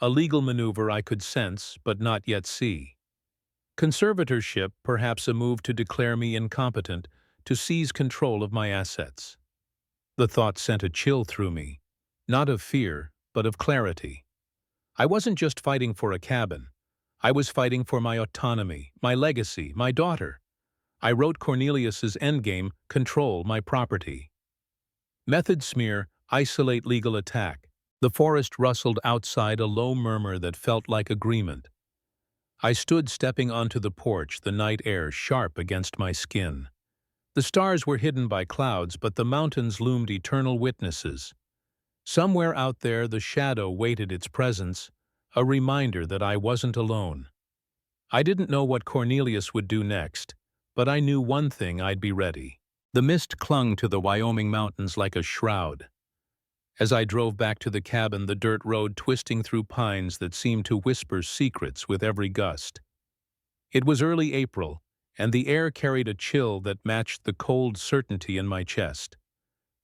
a legal maneuver I could sense but not yet see. Conservatorship, perhaps a move to declare me incompetent, to seize control of my assets. The thought sent a chill through me, not of fear, but of clarity. I wasn't just fighting for a cabin. I was fighting for my autonomy, my legacy, my daughter. I wrote Cornelius's endgame: control my property. Method: smear, isolate, legal attack. The forest rustled outside, a low murmur that felt like agreement. I stood stepping onto the porch, the night air sharp against my skin. The stars were hidden by clouds, but the mountains loomed eternal witnesses. Somewhere out there the shadow waited its presence, a reminder that I wasn't alone. I didn't know what Cornelius would do next, but I knew one thing: I'd be ready. The mist clung to the Wyoming mountains like a shroud. As I drove back to the cabin, the dirt road twisting through pines that seemed to whisper secrets with every gust. It was early April, and the air carried a chill that matched the cold certainty in my chest.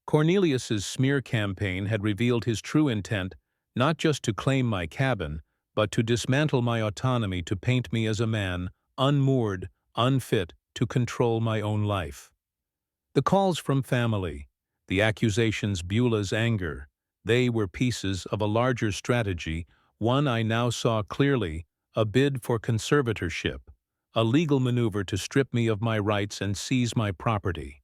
Cornelius's smear campaign had revealed his true intent, not just to claim my cabin, but to dismantle my autonomy, to paint me as a man, unmoored, unfit to control my own life. The calls from family, the accusations, Beulah's anger, they were pieces of a larger strategy, one I now saw clearly: a bid for conservatorship, a legal maneuver to strip me of my rights and seize my property.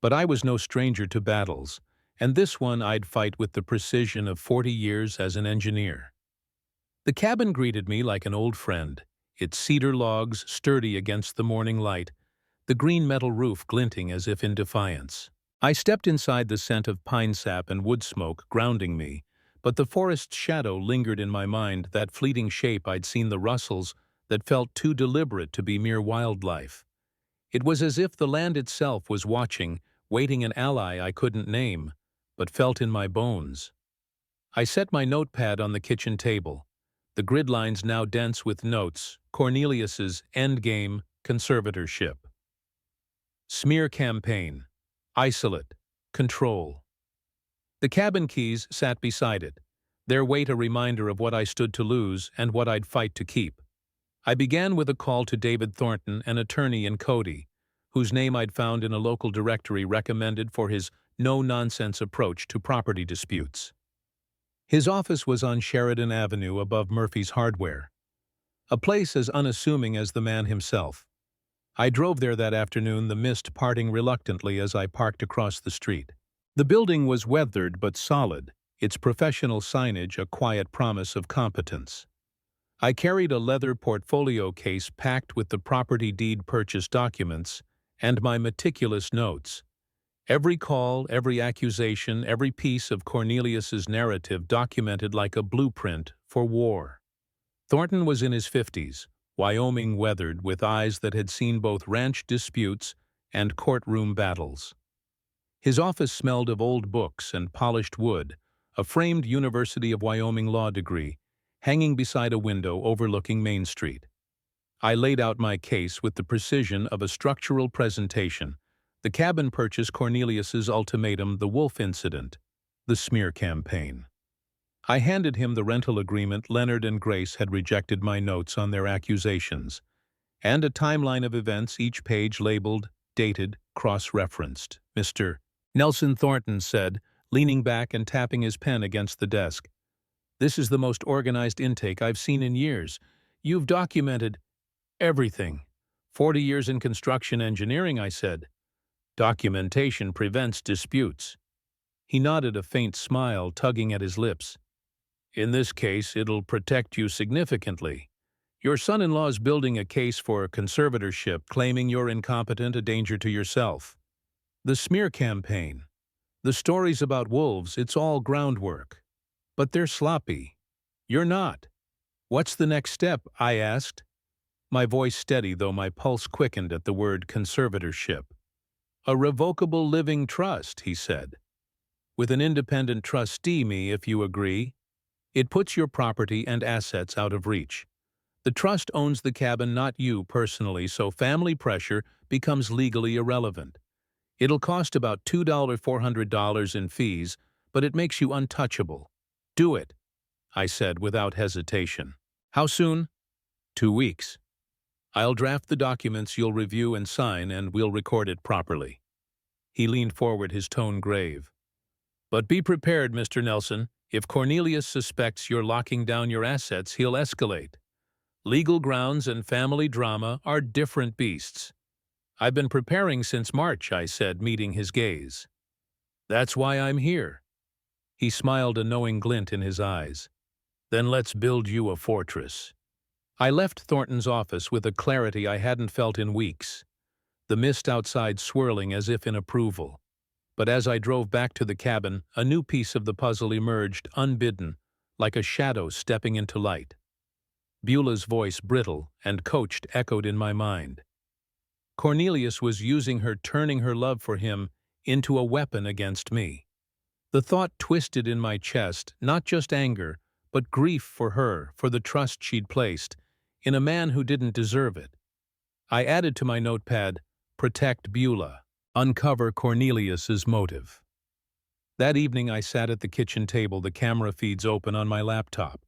But I was no stranger to battles, and this one I'd fight with the precision of 40 years as an engineer. The cabin greeted me like an old friend, its cedar logs sturdy against the morning light, the green metal roof glinting as if in defiance. I stepped inside, the scent of pine sap and wood smoke grounding me, but the forest's shadow lingered in my mind, that fleeting shape I'd seen, the rustles that felt too deliberate to be mere wildlife. It was as if the land itself was watching, waiting, an ally I couldn't name, but felt in my bones. I set my notepad on the kitchen table, the grid lines now dense with notes: Cornelius's endgame, conservatorship. Smear campaign, isolate, control. The cabin keys sat beside it, their weight a reminder of what I stood to lose and what I'd fight to keep. I began with a call to David Thornton, an attorney in Cody, whose name I'd found in a local directory, recommended for his no-nonsense approach to property disputes. His office was on Sheridan Avenue above Murphy's Hardware, a place as unassuming as the man himself. I drove there that afternoon, the mist parting reluctantly as I parked across the street. The building was weathered but solid, its professional signage a quiet promise of competence. I carried a leather portfolio case packed with the property deed purchase documents and my meticulous notes. Every call, every accusation, every piece of Cornelius's narrative documented like a blueprint for war. Thornton was in his 50s, Wyoming weathered with eyes that had seen both ranch disputes and courtroom battles. His office smelled of old books and polished wood, a framed University of Wyoming law degree, hanging beside a window overlooking Main Street. I laid out my case with the precision of a structural presentation. The cabin purchase, Cornelius's ultimatum, the wolf incident, the smear campaign. I handed him the rental agreement. Leonard and Grace had rejected my notes on their accusations, and a timeline of events, each page labeled, dated, cross-referenced. Mr. Nelson, Thornton said, leaning back and tapping his pen against the desk. This is the most organized intake I've seen in years. You've documented everything. 40 years in construction engineering, I said. Documentation prevents disputes. He nodded, a faint smile tugging at his lips. In this case, it'll protect you significantly. Your son-in-law's building a case for conservatorship, claiming you're incompetent, a danger to yourself. The smear campaign. The stories about wolves, it's all groundwork. But they're sloppy. You're not. What's the next step? I asked. My voice steady, though my pulse quickened at the word conservatorship. A revocable living trust, he said. With an independent trustee, me, if you agree. It puts your property and assets out of reach. The trust owns the cabin, not you personally, so family pressure becomes legally irrelevant. It'll cost about $400 in fees, but it makes you untouchable. Do it, I said without hesitation. How soon? 2 weeks. I'll draft the documents you'll review and sign, and we'll record it properly. He leaned forward, his tone grave. But be prepared, Mr. Nelson. If Cornelius suspects you're locking down your assets, he'll escalate. Legal grounds and family drama are different beasts. I've been preparing since March, I said, meeting his gaze. That's why I'm here. He smiled, a knowing glint in his eyes. Then let's build you a fortress. I left Thornton's office with a clarity I hadn't felt in weeks, the mist outside swirling as if in approval. But as I drove back to the cabin, a new piece of the puzzle emerged, unbidden, like a shadow stepping into light. Beulah's voice, brittle and coached, echoed in my mind. Cornelius was using her, turning her love for him into a weapon against me. The thought twisted in my chest, not just anger, but grief for her, for the trust she'd placed in a man who didn't deserve it. I added to my notepad, protect Beulah. Uncover Cornelius's motive. That evening I sat at the kitchen table, the camera feeds open on my laptop.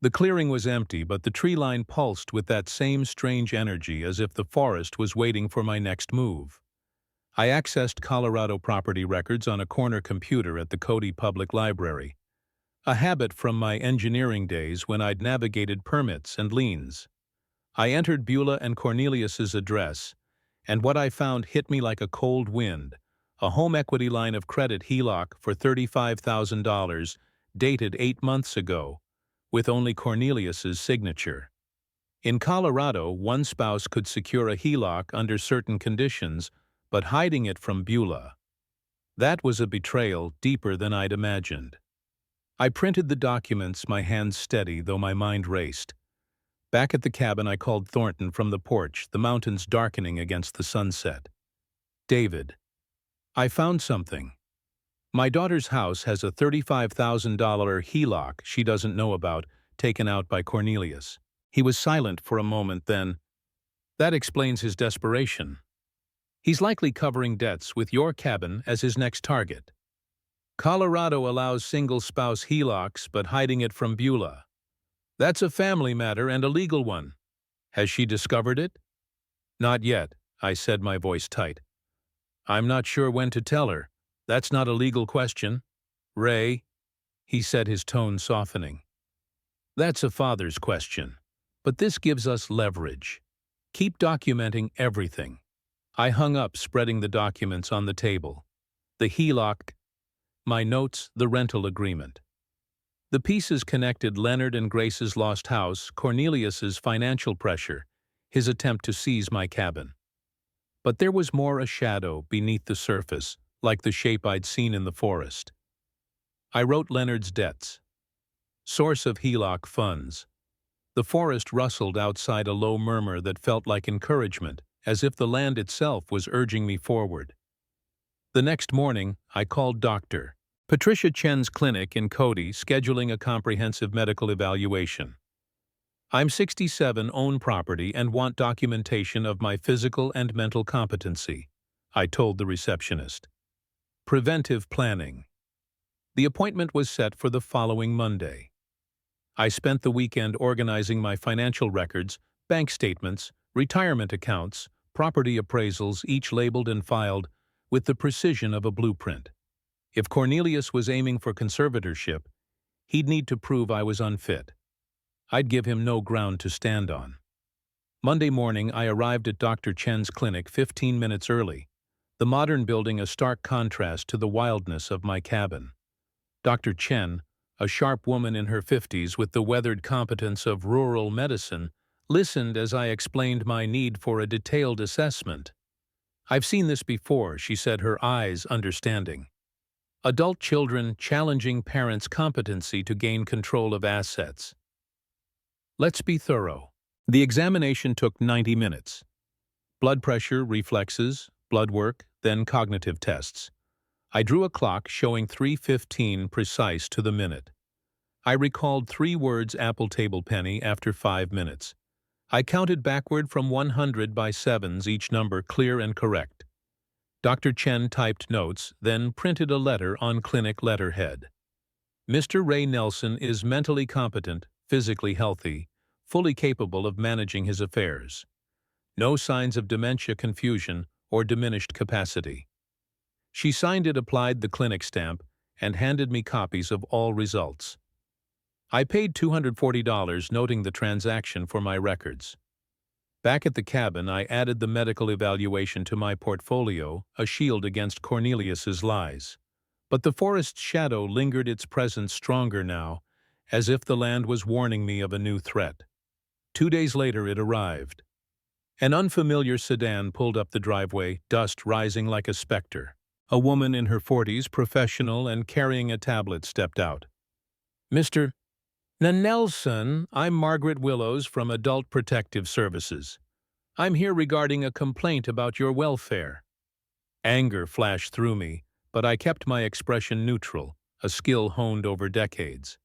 The clearing was empty, but the tree line pulsed with that same strange energy, as if the forest was waiting for my next move. I accessed Colorado property records on a corner computer at the Cody Public Library, a habit from my engineering days when I'd navigated permits and liens. I entered Beulah and Cornelius's address, and what I found hit me like a cold wind. A home equity line of credit HELOC for $35,000, dated 8 months ago, with only Cornelius's signature. In Colorado, one spouse could secure a HELOC under certain conditions, but hiding it from Beulah. That was a betrayal deeper than I'd imagined. I printed the documents, my hands steady, though my mind raced. Back at the cabin, I called Thornton from the porch, the mountains darkening against the sunset. David, I found something. My daughter's house has a $35,000 HELOC she doesn't know about, taken out by Cornelius. He was silent for a moment, then, that explains his desperation. He's likely covering debts with your cabin as his next target. Colorado allows single-spouse HELOCs, but hiding it from Beulah. That's a family matter and a legal one. Has she discovered it? Not yet, I said, my voice tight. I'm not sure when to tell her. That's not a legal question. Ray, he said, his tone softening. That's a father's question. But this gives us leverage. Keep documenting everything. I hung up, spreading the documents on the table. The HELOC, my notes, the rental agreement. The pieces connected Leonard and Grace's lost house, Cornelius's financial pressure, his attempt to seize my cabin. But there was more, a shadow beneath the surface, like the shape I'd seen in the forest. I wrote Leonard's debts. Source of HELOC funds. The forest rustled outside a low murmur that felt like encouragement, as if the land itself was urging me forward. The next morning, I called Dr. Patricia Chen's clinic in Cody, scheduling a comprehensive medical evaluation. I'm 67, own property, and want documentation of my physical and mental competency, I told the receptionist. Preventive planning. The appointment was set for the following Monday. I spent the weekend organizing my financial records, bank statements, retirement accounts, property appraisals, each labeled and filed with the precision of a blueprint. If Cornelius was aiming for conservatorship, he'd need to prove I was unfit. I'd give him no ground to stand on. Monday morning, I arrived at Dr. Chen's clinic 15 minutes early, the modern building a stark contrast to the wildness of my cabin. Dr. Chen, a sharp woman in her 50s with the weathered competence of rural medicine, listened as I explained my need for a detailed assessment. I've seen this before, she said, her eyes understanding. Adult children challenging parents' competency to gain control of assets. Let's be thorough. The examination took 90 minutes. Blood pressure, reflexes, blood work, then cognitive tests. I drew a clock showing 3:15 precise to the minute. I recalled 3 words apple table penny after 5 minutes. I counted backward from 100 by 7s, each number clear and correct. Dr. Chen typed notes, then printed a letter on clinic letterhead. Mr. Ray Nelson is mentally competent, physically healthy, fully capable of managing his affairs. No signs of dementia, confusion, or diminished capacity. She signed it, applied the clinic stamp, and handed me copies of all results. I paid $240, noting the transaction for my records. Back at the cabin, I added the medical evaluation to my portfolio, a shield against Cornelius's lies. But the forest's shadow lingered, its presence stronger now, as if the land was warning me of a new threat. 2 days later it arrived. An unfamiliar sedan pulled up the driveway, dust rising like a specter. A woman in her 40s, professional and carrying a tablet, stepped out. Mr. Nelson, I'm Margaret Willows from Adult Protective Services. I'm here regarding a complaint about your welfare. Anger flashed through me, but I kept my expression neutral, a skill honed over decades.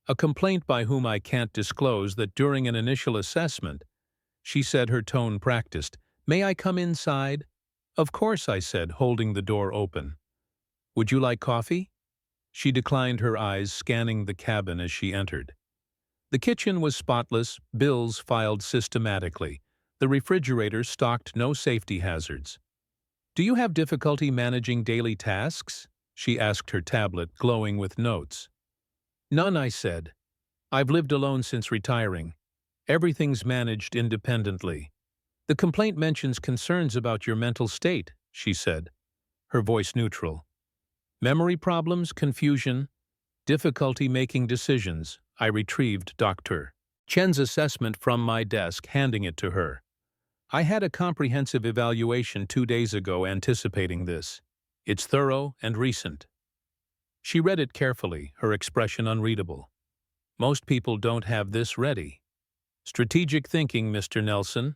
A complaint by whom I can't disclose that during an initial assessment, she said, her tone practiced. May I come inside? Of course, I said, holding the door open. Would you like coffee? She declined, her eyes scanning the cabin as she entered. The kitchen was spotless, bills filed systematically. The refrigerator stocked no safety hazards. Do you have difficulty managing daily tasks? She asked, her tablet glowing with notes. None, I said. I've lived alone since retiring. Everything's managed independently. The complaint mentions concerns about your mental state, she said, her voice neutral. Memory problems, confusion, difficulty making decisions. I retrieved Dr. Chen's assessment from my desk, handing it to her. I had a comprehensive evaluation 2 days ago, anticipating this. It's thorough and recent. She read it carefully, her expression unreadable. Most people don't have this ready. Strategic thinking, Mr. Nelson.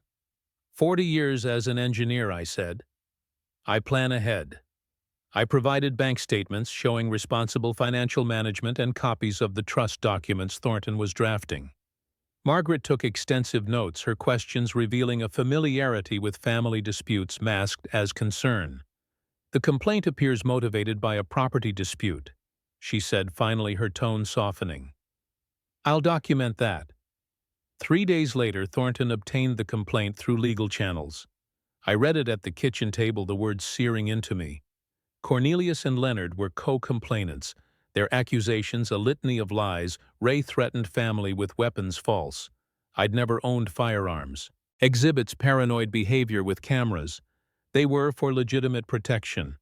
40 years as an engineer, I said. I plan ahead. I provided bank statements showing responsible financial management and copies of the trust documents Thornton was drafting. Margaret took extensive notes, her questions revealing a familiarity with family disputes masked as concern. The complaint appears motivated by a property dispute, she said, finally, her tone softening. I'll document that. 3 days later, Thornton obtained the complaint through legal channels. I read it at the kitchen table, the words searing into me. Cornelius and Leonard were co-complainants, their accusations a litany of lies. Ray threatened family with weapons false. I'd never owned firearms. Exhibits paranoid behavior with cameras. They were for legitimate protection.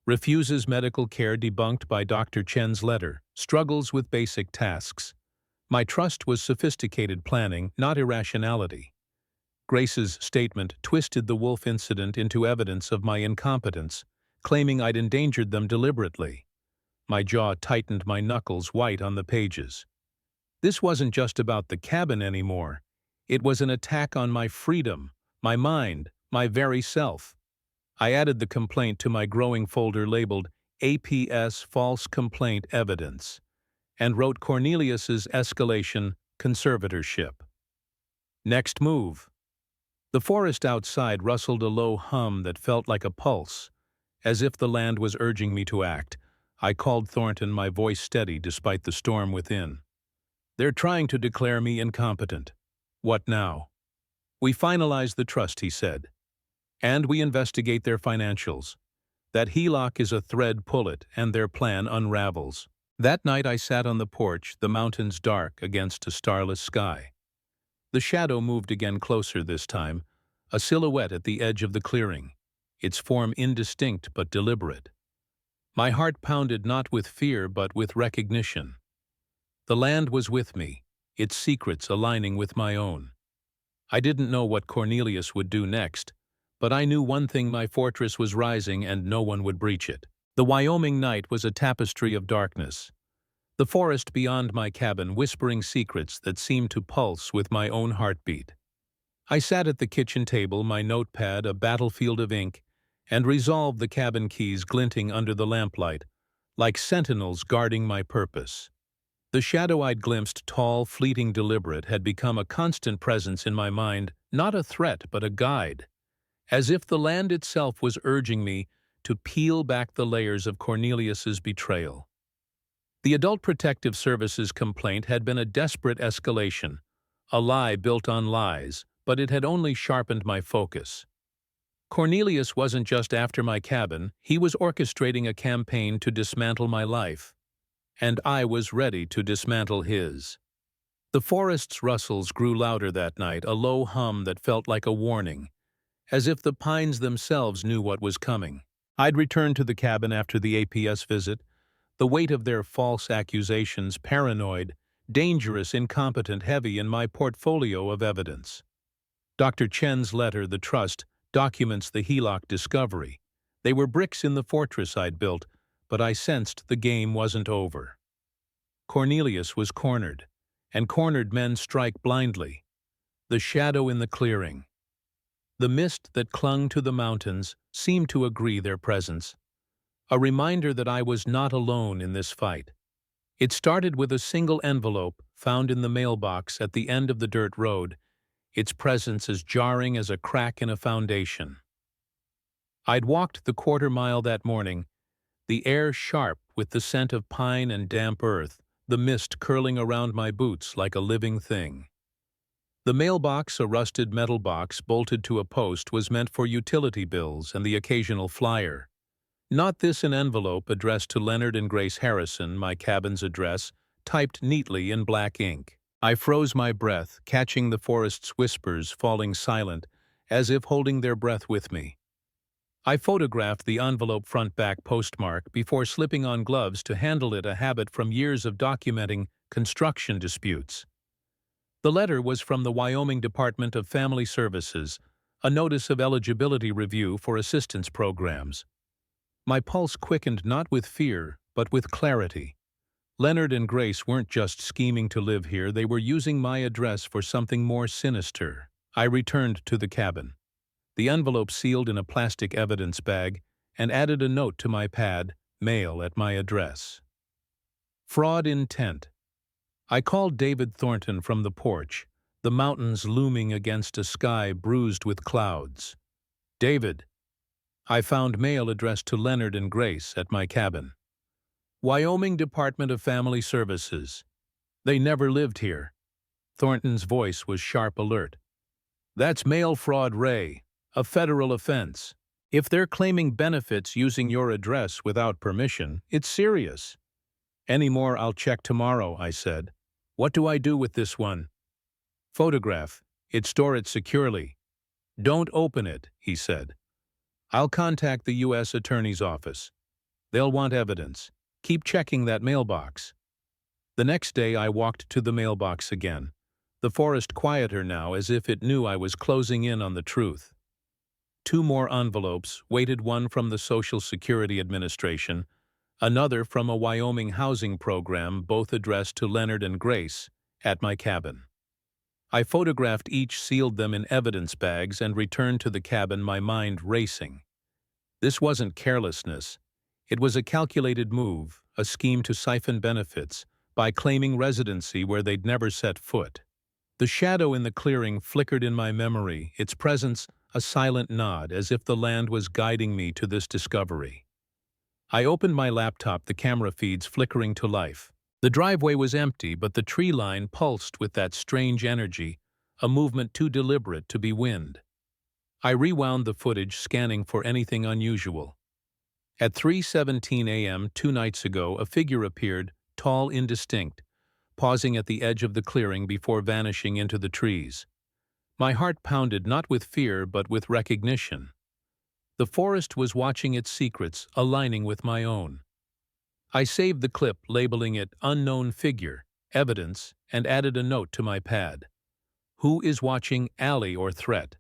Refuses medical care debunked by Dr. Chen's letter. Struggles with basic tasks. My trust was sophisticated planning, not irrationality. Grace's statement twisted the Wolf incident into evidence of my incompetence, claiming I'd endangered them deliberately. My jaw tightened, my knuckles white on the pages. This wasn't just about the cabin anymore. It was an attack on my freedom, my mind, my very self. I added the complaint to my growing folder labeled APS False Complaint Evidence and wrote Cornelius's escalation conservatorship. Next move. The forest outside rustled a low hum that felt like a pulse, as if the land was urging me to act. I called Thornton, my voice steady despite the storm within. They're trying to declare me incompetent. What now? We finalize the trust, he said. And we investigate their financials. That HELOC is a thread, pull it, and their plan unravels. That night I sat on the porch, the mountains dark against a starless sky. The shadow moved again, closer this time, a silhouette at the edge of the clearing, its form indistinct but deliberate. My heart pounded not with fear but with recognition. The land was with me, its secrets aligning with my own. I didn't know what Cornelius would do next, but I knew one thing: my fortress was rising and no one would breach it. The Wyoming night was a tapestry of darkness. The forest beyond my cabin whispering secrets that seemed to pulse with my own heartbeat. I sat at the kitchen table, my notepad a battlefield of ink, and resolved, the cabin keys glinting under the lamplight, like sentinels guarding my purpose. The shadow I'd glimpsed, tall, fleeting, deliberate, had become a constant presence in my mind, not a threat but a guide, as if the land itself was urging me to peel back the layers of Cornelius's betrayal. The Adult Protective Services complaint had been a desperate escalation, a lie built on lies, but it had only sharpened my focus. Cornelius wasn't just after my cabin, he was orchestrating a campaign to dismantle my life. And I was ready to dismantle his. The forest's rustles grew louder that night, a low hum that felt like a warning, as if the pines themselves knew what was coming. I'd returned to the cabin after the APS visit, the weight of their false accusations, paranoid, dangerous, incompetent, heavy in my portfolio of evidence. Dr. Chen's letter, the trust, documents the HELOC discovery. They were bricks in the fortress I'd built, but I sensed the game wasn't over. Cornelius was cornered, and cornered men strike blindly. The shadow in the clearing. The mist that clung to the mountains seemed to agree their presence, a reminder that I was not alone in this fight. It started with a single envelope found in the mailbox at the end of the dirt road, its presence as jarring as a crack in a foundation. I'd walked the quarter-mile that morning, the air sharp with the scent of pine and damp earth, the mist curling around my boots like a living thing. The mailbox, a rusted metal box bolted to a post, was meant for utility bills and the occasional flyer. Not this an envelope addressed to Leonard and Grace Harrison, my cabin's address, typed neatly in black ink. I froze my breath, catching the forest's whispers falling silent, as if holding their breath with me. I photographed the envelope front-back postmark before slipping on gloves to handle it, a habit from years of documenting construction disputes. The letter was from the Wyoming Department of Family Services, a notice of eligibility review for assistance programs. My pulse quickened not with fear, but with clarity. Leonard and Grace weren't just scheming to live here, they were using my address for something more sinister. I returned to the cabin, the envelope sealed in a plastic evidence bag, and added a note to my pad, mail at my address. Fraud intent. I called David Thornton from the porch, the mountains looming against a sky bruised with clouds. David, I found mail addressed to Leonard and Grace at my cabin. Wyoming Department of Family Services. They never lived here. Thornton's voice was sharp, alert. That's mail fraud, Ray, a federal offense. If they're claiming benefits using your address without permission, it's serious. Any more, I'll check tomorrow, I said. What do I do with this one? Photograph it, store it securely. Don't open it, he said. I'll contact the U.S. Attorney's Office. They'll want evidence. Keep checking that mailbox. The next day I walked to the mailbox again, the forest quieter now, as if it knew I was closing in on the truth. 2 more envelopes waited, one from the Social Security Administration, another from a Wyoming housing program, both addressed to Leonard and Grace, at my cabin. I photographed each, sealed them in evidence bags, and returned to the cabin, my mind racing. This wasn't carelessness. It was a calculated move, a scheme to siphon benefits by claiming residency where they'd never set foot. The shadow in the clearing flickered in my memory, its presence a silent nod, as if the land was guiding me to this discovery. I opened my laptop, the camera feeds flickering to life. The driveway was empty, but the tree line pulsed with that strange energy, a movement too deliberate to be wind. I rewound the footage, scanning for anything unusual. At 3:17 a.m. 2 nights ago, a figure appeared, tall, indistinct, pausing at the edge of the clearing before vanishing into the trees. My heart pounded, not with fear but with recognition. The forest was watching its secrets, aligning with my own. I saved the clip, labeling it "Unknown Figure," evidence, and added a note to my pad. "Who is watching, ally or threat?"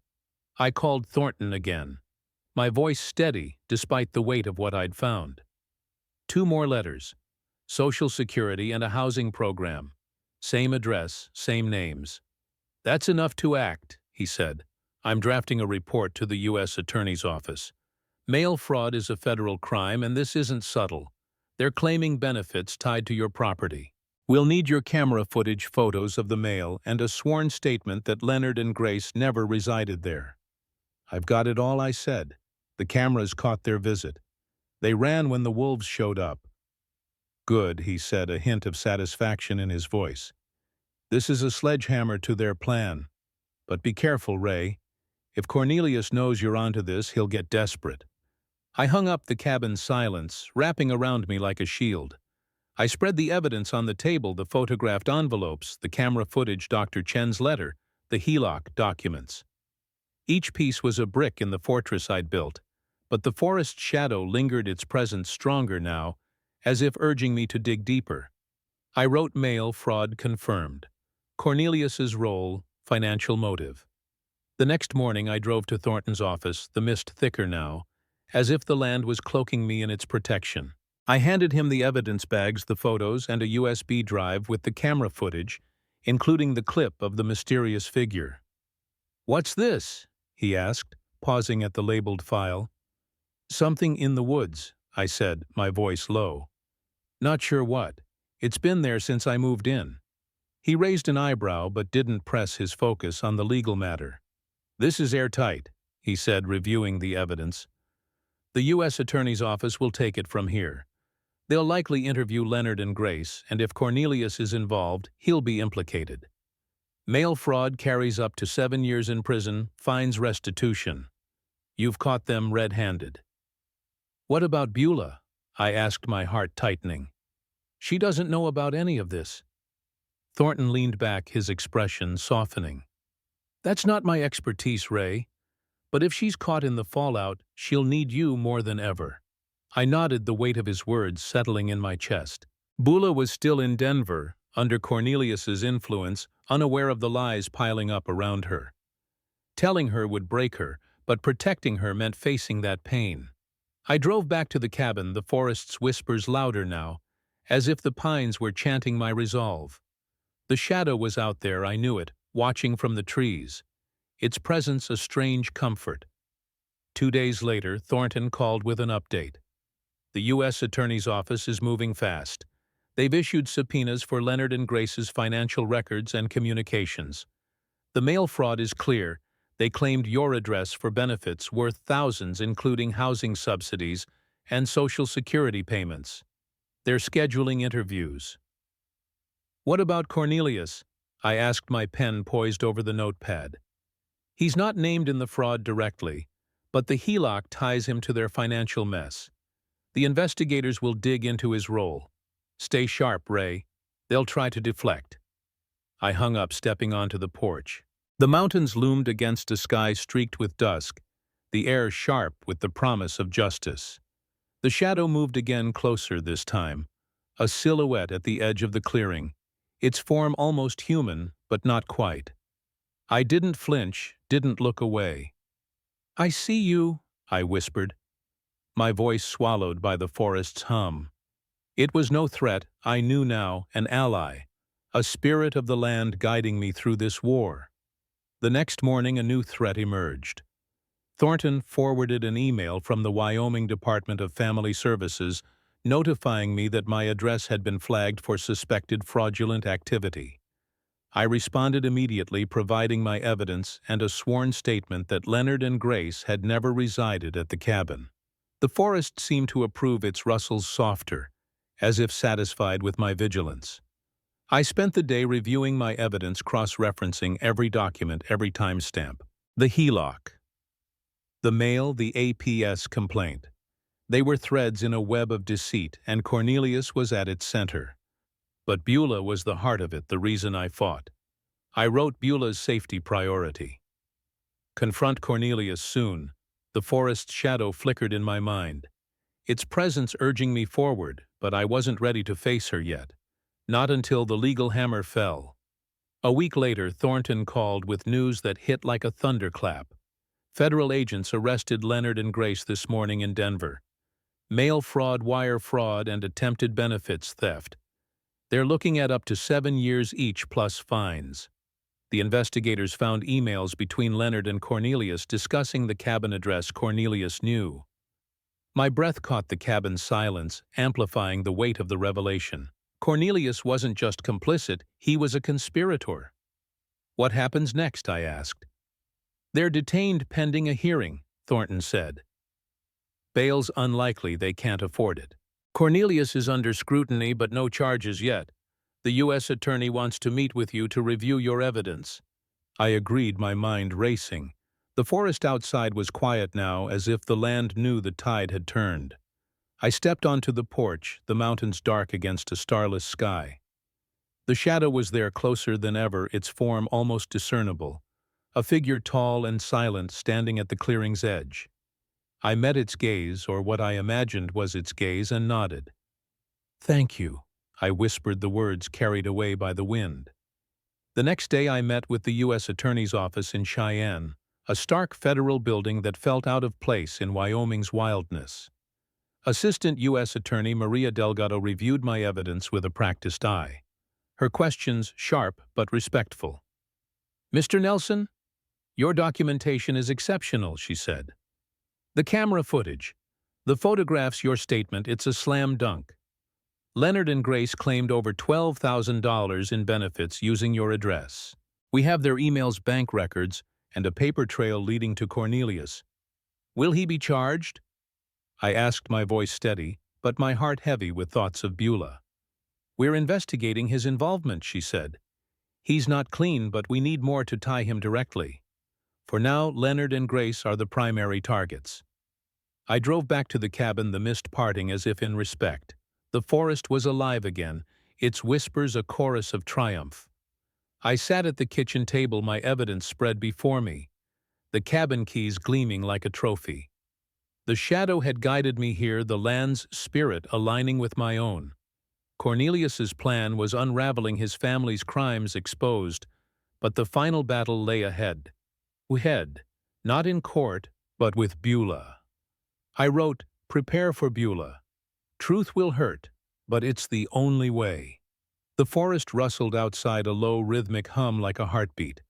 I called Thornton again, my voice steady despite the weight of what I'd found. 2 more letters. Social Security and a housing program. Same address, same names. "That's enough to act," he said. "I'm drafting a report to the U.S. Attorney's Office. Mail fraud is a federal crime, and this isn't subtle. They're claiming benefits tied to your property. We'll need your camera footage, photos of the mail, and a sworn statement that Leonard and Grace never resided there." "I've got it all," I said. "The cameras caught their visit. They ran when the wolves showed up." "Good," he said, a hint of satisfaction in his voice. "This is a sledgehammer to their plan. But be careful, Ray. If Cornelius knows you're onto this, he'll get desperate." I hung up the cabin's silence, wrapping around me like a shield. I spread the evidence on the table, the photographed envelopes, the camera footage, Dr. Chen's letter, the HELOC documents. Each piece was a brick in the fortress I'd built, but the forest shadow lingered, its presence stronger now, as if urging me to dig deeper. I wrote mail fraud confirmed. Cornelius's role, financial motive. The next morning I drove to Thornton's office, the mist thicker now, as if the land was cloaking me in its protection. I handed him the evidence bags, the photos, and a USB drive with the camera footage, including the clip of the mysterious figure. "What's this?" he asked, pausing at the labeled file. "Something in the woods," I said, my voice low. "Not sure what. It's been there since I moved in." He raised an eyebrow but didn't press his focus on the legal matter. "This is airtight," he said, reviewing the evidence. "The U.S. Attorney's Office will take it from here. They'll likely interview Leonard and Grace, and if Cornelius is involved, he'll be implicated. Mail fraud carries up to 7 years in prison, fines, restitution. You've caught them red-handed." "What about Beulah?" I asked, my heart tightening. "She doesn't know about any of this." Thornton leaned back, his expression softening. "That's not my expertise, Ray. But if she's caught in the fallout, she'll need you more than ever." I nodded, the weight of his words settling in my chest. Beulah was still in Denver, under Cornelius's influence, unaware of the lies piling up around her. Telling her would break her, but protecting her meant facing that pain. I drove back to the cabin, the forest's whispers louder now, as if the pines were chanting my resolve. The shadow was out there, I knew it, watching from the trees. Its presence a strange comfort. 2 days later, Thornton called with an update. "The U.S. Attorney's Office is moving fast. They've issued subpoenas for Leonard and Grace's financial records and communications. The mail fraud is clear. They claimed your address for benefits worth thousands, including housing subsidies and Social Security payments. They're scheduling interviews." "What about Cornelius?" I asked, my pen poised over the notepad. "He's not named in the fraud directly, but the HELOC ties him to their financial mess. The investigators will dig into his role. Stay sharp, Ray. They'll try to deflect." I hung up, stepping onto the porch. The mountains loomed against a sky streaked with dusk, the air sharp with the promise of justice. The shadow moved again, closer this time, a silhouette at the edge of the clearing, its form almost human, but not quite. I didn't flinch, didn't look away. "I see you," I whispered, my voice swallowed by the forest's hum. It was no threat, I knew now, an ally, a spirit of the land guiding me through this war. The next morning, a new threat emerged. Thornton forwarded an email from the Wyoming Department of Family Services notifying me that my address had been flagged for suspected fraudulent activity. I responded immediately, providing my evidence and a sworn statement that Leonard and Grace had never resided at the cabin. The forest seemed to approve its rustles softer, as if satisfied with my vigilance. I spent the day reviewing my evidence, cross-referencing every document, every timestamp. The HELOC. The mail, the APS complaint. They were threads in a web of deceit, and Cornelius was at its center. But Beulah was the heart of it, the reason I fought. I wrote Beulah's safety priority. Confront Cornelius soon. The forest's shadow flickered in my mind, its presence urging me forward, but I wasn't ready to face her yet. Not until the legal hammer fell. A week later, Thornton called with news that hit like a thunderclap. Federal agents arrested Leonard and Grace this morning in Denver. Mail fraud, wire fraud, and attempted benefits theft. They're looking at up to 7 years each plus fines. The investigators found emails between Leonard and Cornelius discussing the cabin address Cornelius knew. My breath caught the cabin's silence, amplifying the weight of the revelation. Cornelius wasn't just complicit, he was a conspirator. What happens next? I asked. They're detained pending a hearing, Thornton said. Bail's unlikely, they can't afford it. Cornelius is under scrutiny, but no charges yet. The U.S. attorney wants to meet with you to review your evidence. I agreed, my mind racing. The forest outside was quiet now, as if the land knew the tide had turned. I stepped onto the porch, the mountains dark against a starless sky. The shadow was there, closer than ever, its form almost discernible. A figure tall and silent standing at the clearing's edge. I met its gaze, or what I imagined was its gaze, and nodded. "Thank you," I whispered, the words carried away by the wind. The next day I met with the U.S. Attorney's Office in Cheyenne, a stark federal building that felt out of place in Wyoming's wildness. Assistant U.S. Attorney Maria Delgado reviewed my evidence with a practiced eye. Her questions sharp but respectful. "Mr. Nelson, your documentation is exceptional," she said. "The camera footage, the photographs, your statement, it's a slam dunk. Leonard and Grace claimed over $12,000 in benefits using your address. We have their emails, bank records, and a paper trail leading to Cornelius. Will he be charged?" I asked, my voice steady, but my heart heavy with thoughts of Beulah. "We're investigating his involvement," she said. "He's not clean, but we need more to tie him directly. For now, Leonard and Grace are the primary targets." I drove back to the cabin, the mist parting as if in respect. The forest was alive again, its whispers a chorus of triumph. I sat at the kitchen table, my evidence spread before me, the cabin keys gleaming like a trophy. The shadow had guided me here, the land's spirit aligning with my own. Cornelius's plan was unraveling his family's crimes exposed, but the final battle lay ahead. Not in court, but with Beulah. I wrote, "Prepare for Beulah. Truth will hurt, but it's the only way." The forest rustled outside, a low rhythmic hum like a heartbeat.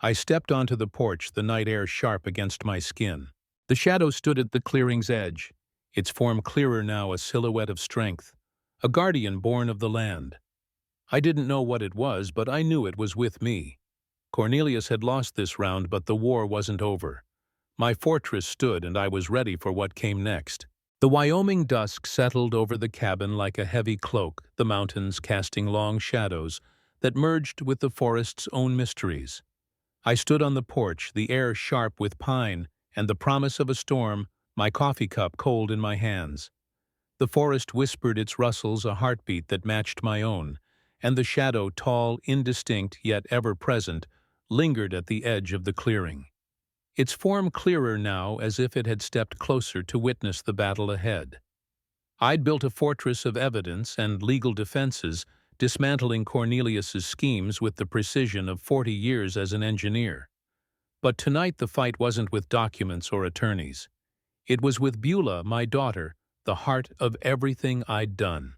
I stepped onto the porch, the night air sharp against my skin. The shadow stood at the clearing's edge, its form clearer now, a silhouette of strength, a guardian born of the land. I didn't know what it was, but I knew it was with me. Cornelius had lost this round, but the war wasn't over. My fortress stood, and I was ready for what came next. The Wyoming dusk settled over the cabin like a heavy cloak, the mountains casting long shadows that merged with the forest's own mysteries. I stood on the porch, the air sharp with pine and the promise of a storm, my coffee cup cold in my hands. The forest whispered its rustles, a heartbeat that matched my own, and the shadow, tall, indistinct, yet ever-present, lingered at the edge of the clearing. Its form clearer now, as if it had stepped closer to witness the battle ahead. I'd built a fortress of evidence and legal defenses, dismantling Cornelius's schemes with the precision of 40 years as an engineer. But tonight the fight wasn't with documents or attorneys. It was with Beulah, my daughter, the heart of everything I'd done.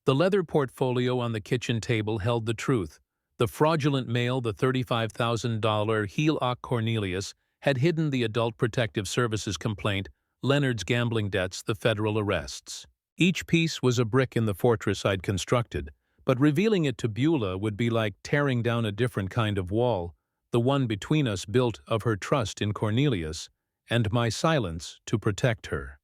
The leather portfolio on the kitchen table held the truth. The fraudulent mail, the $35,000 HELOC Cornelius, had hidden the Adult Protective Services complaint, Leonard's gambling debts, the federal arrests. Each piece was a brick in the fortress I'd constructed, but revealing it to Beulah would be like tearing down a different kind of wall, the one between us built of her trust in Cornelius and my silence to protect her.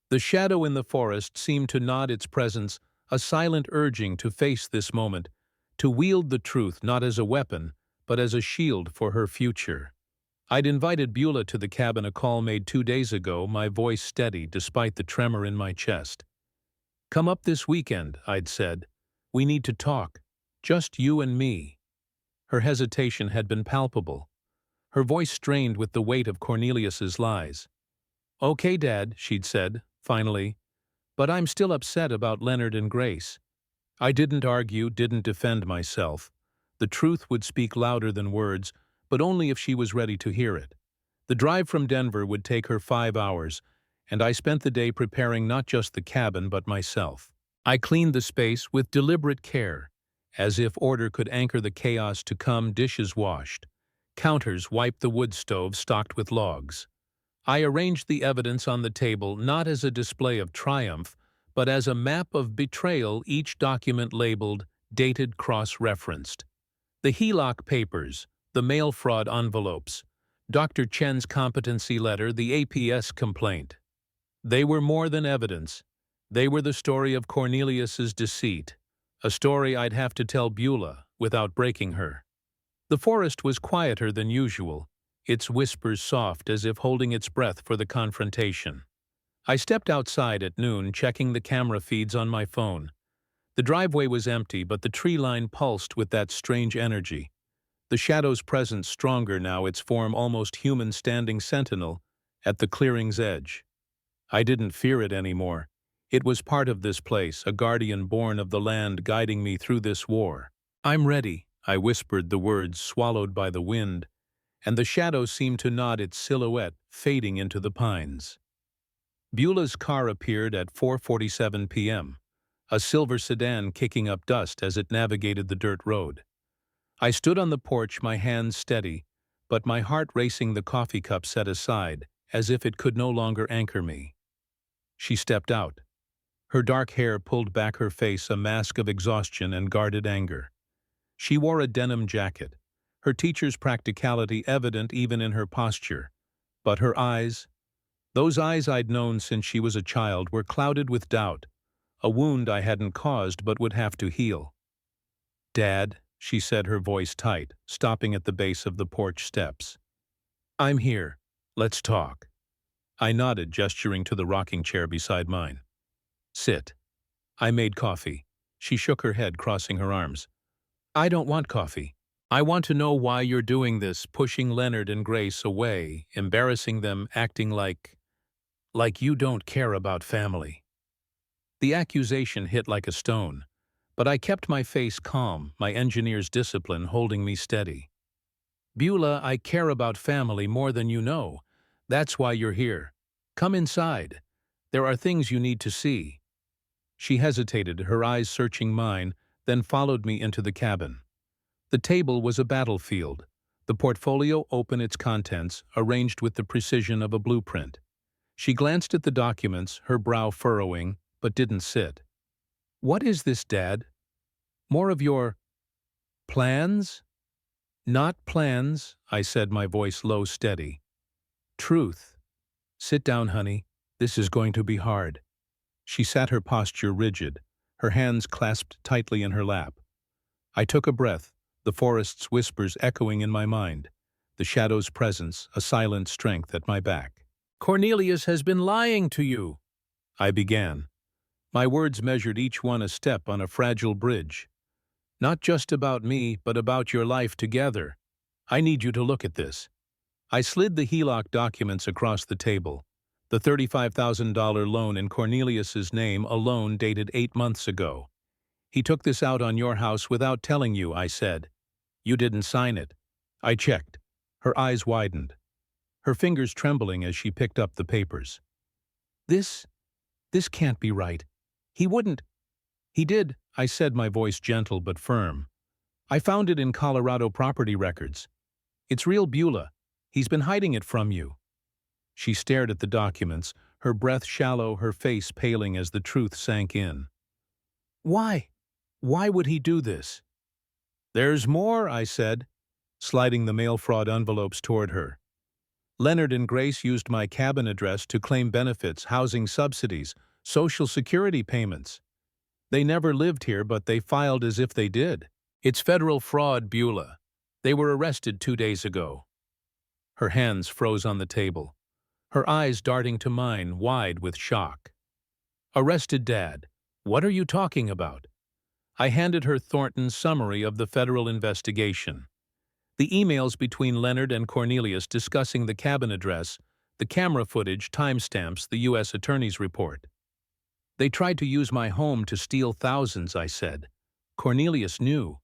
The shadow in the forest seemed to nod its presence, a silent urging to face this moment, to wield the truth not as a weapon, but as a shield for her future. I'd invited Beulah to the cabin, a call made 2 days ago, my voice steady despite the tremor in my chest. "Come up this weekend," I'd said. "We need to talk. Just you and me." Her hesitation had been palpable. Her voice strained with the weight of Cornelius's lies. "Okay, Dad," she'd said, finally. "But I'm still upset about Leonard and Grace." I didn't argue, didn't defend myself. The truth would speak louder than words, but only if she was ready to hear it. The drive from Denver would take her 5 hours, and I spent the day preparing not just the cabin but myself. I cleaned the space with deliberate care, as if order could anchor the chaos to come. Dishes washed, counters wiped, the wood stove stocked with logs. I arranged the evidence on the table not as a display of triumph, but as a map of betrayal, each document labeled, dated, cross-referenced. The HELOC papers, the mail fraud envelopes, Dr. Chen's competency letter, the APS complaint. They were more than evidence. They were the story of Cornelius's deceit, a story I'd have to tell Beulah without breaking her. The forest was quieter than usual, its whispers soft as if holding its breath for the confrontation. I stepped outside at noon, checking the camera feeds on my phone. The driveway was empty, but the tree line pulsed with that strange energy. The shadow's presence stronger now, its form almost human, standing sentinel at the clearing's edge. I didn't fear it anymore. It was part of this place, a guardian born of the land guiding me through this war. "I'm ready," I whispered, the words swallowed by the wind, and the shadow seemed to nod, its silhouette fading into the pines. Beulah's car appeared at 4:47 p.m., a silver sedan kicking up dust as it navigated the dirt road. I stood on the porch, my hands steady, but my heart racing, the coffee cup set aside, as if it could no longer anchor me. She stepped out. Her dark hair pulled back, her face a mask of exhaustion and guarded anger. She wore a denim jacket, her teacher's practicality evident even in her posture. But her eyes, those eyes I'd known since she was a child, were clouded with doubt, a wound I hadn't caused but would have to heal. "Dad," she said, her voice tight, stopping at the base of the porch steps. "I'm here. Let's talk." I nodded, gesturing to the rocking chair beside mine. "Sit." I made coffee. She shook her head, crossing her arms. "I don't want coffee. I want to know why you're doing this, pushing Leonard and Grace away, embarrassing them, acting like you don't care about family." The accusation hit like a stone, but I kept my face calm, my engineer's discipline holding me steady. "Beulah, I care about family more than you know. That's why you're here. Come inside. There are things you need to see." She hesitated, her eyes searching mine, then followed me into the cabin. The table was a battlefield, the portfolio open, its contents arranged with the precision of a blueprint. She glanced at the documents, her brow furrowing, but didn't sit. "What is this, Dad? More of your plans?" "Not plans," I said, my voice low, steady. "Truth. Sit down, honey. This is going to be hard." She sat, her posture rigid, her hands clasped tightly in her lap. I took a breath, the forest's whispers echoing in my mind, the shadow's presence, a silent strength at my back. "Cornelius has been lying to you," I began. My words measured each one a step on a fragile bridge. "Not just about me, but about your life together. I need you to look at this." I slid the HELOC documents across the table. The $35,000 loan in Cornelius's name, a loan dated 8 months ago. "He took this out on your house without telling you," I said. "You didn't sign it." I checked. Her eyes widened, her fingers trembling as she picked up the papers. This can't be right. He wouldn't." He did, I said, my voice gentle but firm. I found it in Colorado property records. It's real Beulah. He's been hiding it from you. She stared at the documents, her breath shallow, her face paling as the truth sank in. Why? Why would he do this? There's more, I said, sliding the mail fraud envelopes toward her. Leonard and Grace used my cabin address to claim benefits, housing subsidies, Social Security payments. They never lived here, but they filed as if they did. It's federal fraud, Beulah. They were arrested 2 days ago. Her hands froze on the table, her eyes darting to mine, wide with shock. Arrested, Dad? What are you talking about? I handed her Thornton's summary of the federal investigation. The emails between Leonard and Cornelius discussing the cabin address, the camera footage timestamps the U.S. Attorney's report. They tried to use my home to steal thousands, I said. Cornelius knew.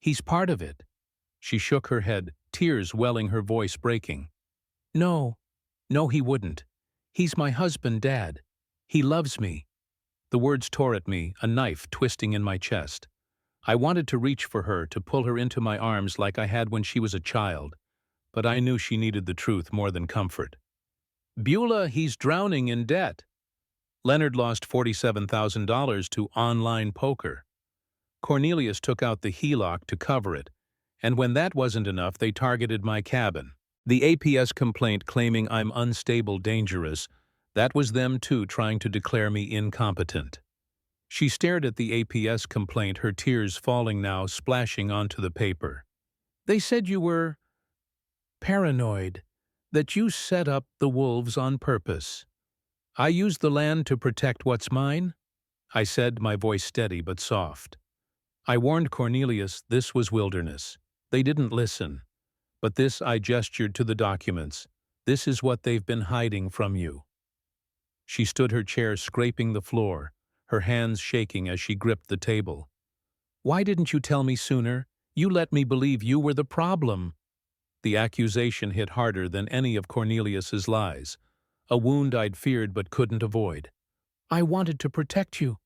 He's part of it. She shook her head, tears welling, her voice breaking. No, he wouldn't. He's my husband, Dad. He loves me. The words tore at me, a knife twisting in my chest. I wanted to reach for her, to pull her into my arms like I had when she was a child, but I knew she needed the truth more than comfort. Beulah, he's drowning in debt. Leonard lost $47,000 to online poker. Cornelius took out the HELOC to cover it, and when that wasn't enough, they targeted my cabin. The APS complaint claiming I'm unstable, dangerous, that was them too trying to declare me incompetent. She stared at the APS complaint, her tears falling now, splashing onto the paper. They said you were paranoid, that you set up the wolves on purpose. I used the land to protect what's mine, I said, my voice steady but soft. I warned Cornelius this was wilderness. They didn't listen. But this, I gestured to the documents. This is what they've been hiding from you. She stood her chair, scraping the floor, her hands shaking as she gripped the table. Why didn't you tell me sooner? You let me believe you were the problem. The accusation hit harder than any of Cornelius's lies, a wound I'd feared but couldn't avoid. I wanted to protect you,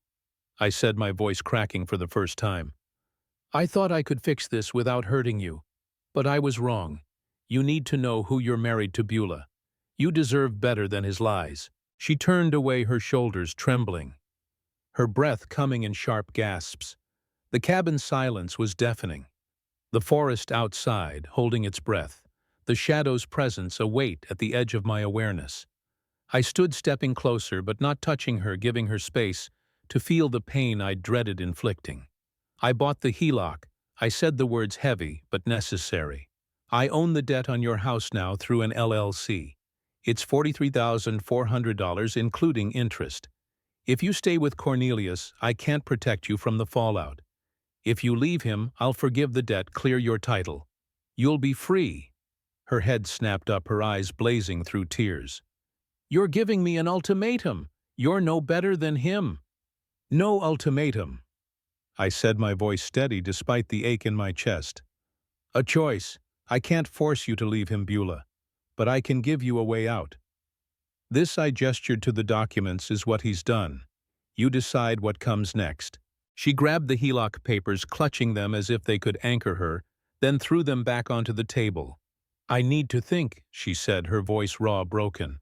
I said, my voice cracking for the first time. I thought I could fix this without hurting you, but I was wrong. You need to know who you're married to, Beulah. You deserve better than his lies. She turned away, her shoulders trembling, her breath coming in sharp gasps. The cabin's silence was deafening. The forest outside, holding its breath, the shadow's presence a weight at the edge of my awareness. I stood, stepping closer but not touching her, giving her space to feel the pain I dreaded inflicting. I bought the HELOC. I said the words heavy but necessary. I own the debt on your house now through an LLC. It's $43,400 including interest. If you stay with Cornelius, I can't protect you from the fallout. If you leave him, I'll forgive the debt, clear your title. You'll be free. Her head snapped up, her eyes blazing through tears. You're giving me an ultimatum. You're no better than him. No ultimatum, I said, my voice steady despite the ache in my chest. A choice. I can't force you to leave him, Beulah, but I can give you a way out. This, I gestured to the documents, is what he's done. You decide what comes next. She grabbed the HELOC papers, clutching them as if they could anchor her, then threw them back onto the table. I need to think, she said, her voice raw, broken.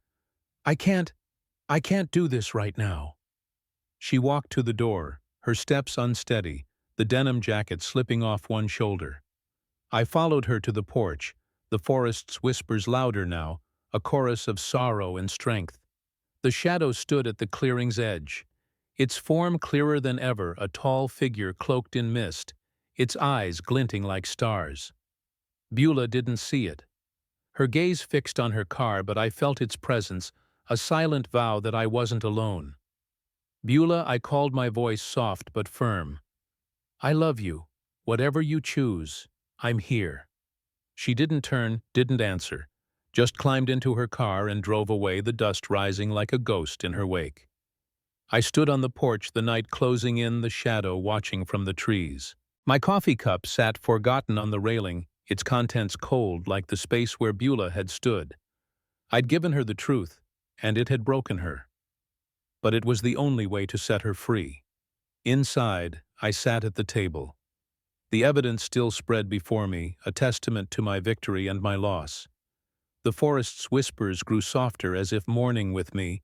I can't do this right now. She walked to the door, her steps unsteady, the denim jacket slipping off one shoulder. I followed her to the porch, the forest's whispers louder now, a chorus of sorrow and strength. The shadow stood at the clearing's edge, its form clearer than ever, a tall figure cloaked in mist, its eyes glinting like stars. Beulah didn't see it. Her gaze fixed on her car, but I felt its presence, a silent vow that I wasn't alone. Beulah, I called, my voice soft but firm. I love you. Whatever you choose, I'm here. She didn't turn, didn't answer, just climbed into her car and drove away, the dust rising like a ghost in her wake. I stood on the porch, the night closing in, the shadow watching from the trees. My coffee cup sat forgotten on the railing, its contents cold like the space where Beulah had stood. I'd given her the truth, and it had broken her. But it was the only way to set her free. Inside, I sat at the table. The evidence still spread before me, a testament to my victory and my loss. The forest's whispers grew softer as if mourning with me,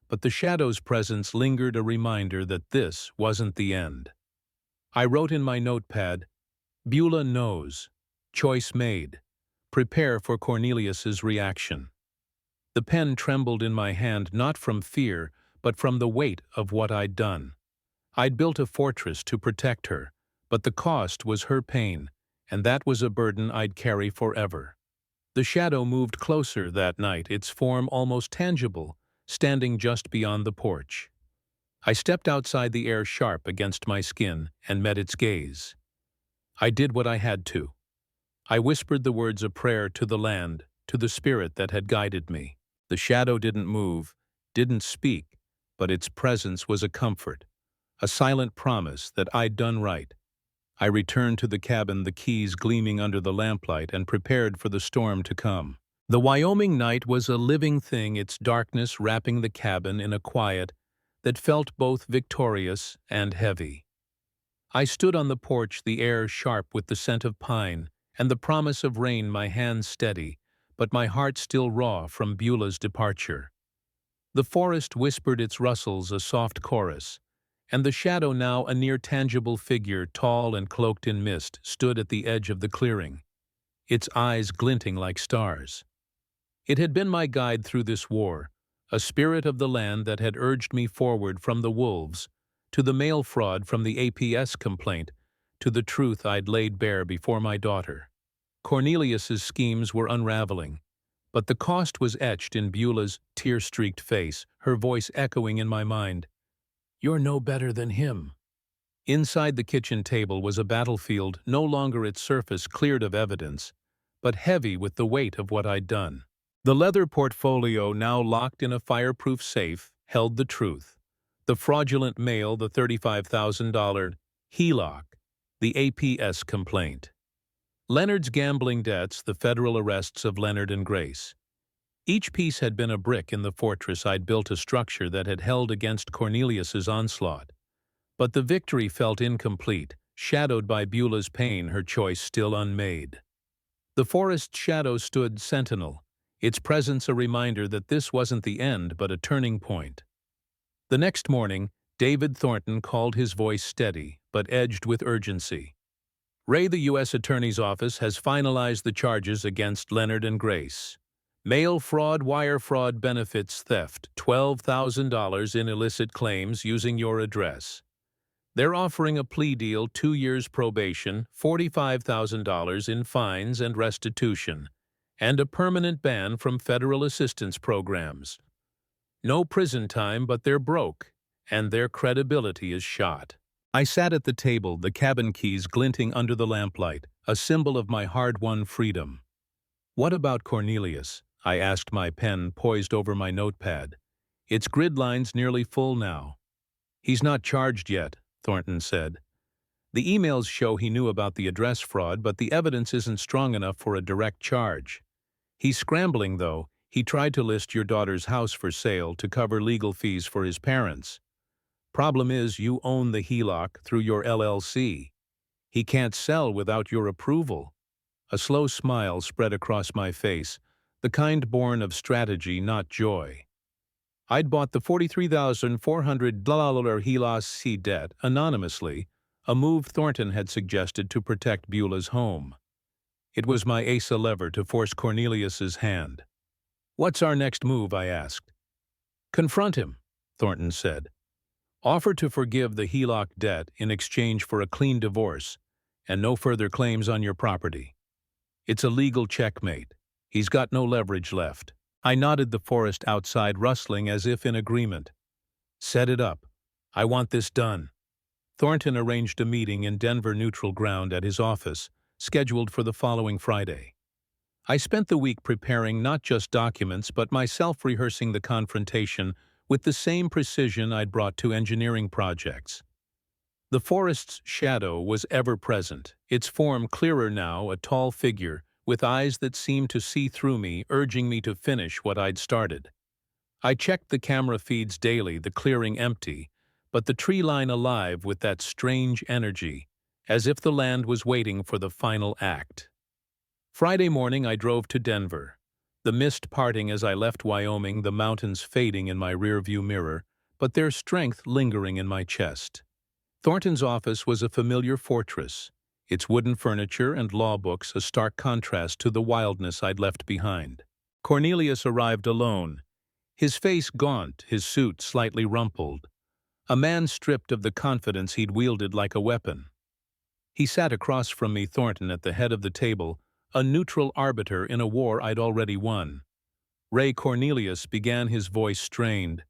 but the shadow's presence lingered, a reminder that this wasn't the end. I wrote in my notepad, "Beulah knows. Choice made. Prepare for Cornelius's reaction." The pen trembled in my hand not from fear, but from the weight of what I'd done. I'd built a fortress to protect her, but the cost was her pain, and that was a burden I'd carry forever. The shadow moved closer that night, its form almost tangible, standing just beyond the porch. I stepped outside, the air sharp against my skin, and met its gaze. I did what I had to. I whispered the words of prayer to the land, to the spirit that had guided me. The shadow didn't move, didn't speak, but its presence was a comfort, a silent promise that I'd done right. I returned to the cabin, the keys gleaming under the lamplight, and prepared for the storm to come. The Wyoming night was a living thing, its darkness wrapping the cabin in a quiet that felt both victorious and heavy. I stood on the porch, the air sharp with the scent of pine and the promise of rain, my hands steady, but my heart still raw from Beulah's departure. The forest whispered its rustles, a soft chorus, and the shadow, now a near tangible figure, tall and cloaked in mist, stood at the edge of the clearing, its eyes glinting like stars. It had been my guide through this war, a spirit of the land that had urged me forward from the wolves, to the mail fraud, from the APS complaint, to the truth I'd laid bare before my daughter. Cornelius's schemes were unraveling, but the cost was etched in Beulah's tear-streaked face, her voice echoing in my mind, "You're no better than him." Inside the kitchen table was a battlefield, no longer its surface cleared of evidence, but heavy with the weight of what I'd done. The leather portfolio, now locked in a fireproof safe, held the truth. The fraudulent mail, the $35,000 HELOC, the APS complaint. Leonard's gambling debts, the federal arrests of Leonard and Grace. Each piece had been a brick in the fortress I'd built, a structure that had held against Cornelius's onslaught. But the victory felt incomplete, shadowed by Beulah's pain, her choice still unmade. The forest's shadow stood sentinel, its presence a reminder that this wasn't the end but a turning point. The next morning, David Thornton called, his voice steady but edged with urgency. "Ray, the U.S. Attorney's Office has finalized the charges against Leonard and Grace. Mail fraud, wire fraud, benefits theft, $12,000 in illicit claims using your address. They're offering a plea deal, 2 years probation, $45,000 in fines and restitution, and a permanent ban from federal assistance programs. No prison time, but they're broke, and their credibility is shot." I sat at the table, the cabin keys glinting under the lamplight, a symbol of my hard-won freedom. "What about Cornelius?" I asked, my pen poised over my notepad, its grid lines nearly full now. "He's not charged yet," Thornton said. "The emails show he knew about the address fraud, but the evidence isn't strong enough for a direct charge. He's scrambling, though. He tried to list your daughter's house for sale to cover legal fees for his parents. Problem is, you own the HELOC through your LLC. He can't sell without your approval." A slow smile spread across my face, the kind born of strategy, not joy. I'd bought the $43,400 HELOC debt anonymously, a move Thornton had suggested to protect Beulah's home. It was my ace lever to force Cornelius's hand. "What's our next move?" I asked. "Confront him," Thornton said. "Offer to forgive the HELOC debt in exchange for a clean divorce and no further claims on your property. It's a legal checkmate. He's got no leverage left." I nodded, the forest outside rustling as if in agreement. "Set it up. I want this done." Thornton arranged a meeting in Denver Neutral Ground at his office, scheduled for the following Friday. I spent the week preparing not just documents but myself, rehearsing the confrontation with the same precision I'd brought to engineering projects. The forest's shadow was ever present, its form clearer now, a tall figure with eyes that seemed to see through me, urging me to finish what I'd started. I checked the camera feeds daily, the clearing empty, but the tree line alive with that strange energy, as if the land was waiting for the final act. Friday morning I drove to Denver. The mist parting as I left Wyoming, the mountains fading in my rearview mirror, but their strength lingering in my chest. Thornton's office was a familiar fortress, its wooden furniture and law books a stark contrast to the wildness I'd left behind. Cornelius arrived alone, his face gaunt, his suit slightly rumpled, a man stripped of the confidence he'd wielded like a weapon. He sat across from me, Thornton at the head of the table, a neutral arbiter in a war I'd already won. Ray Cornelius began, his voice strained.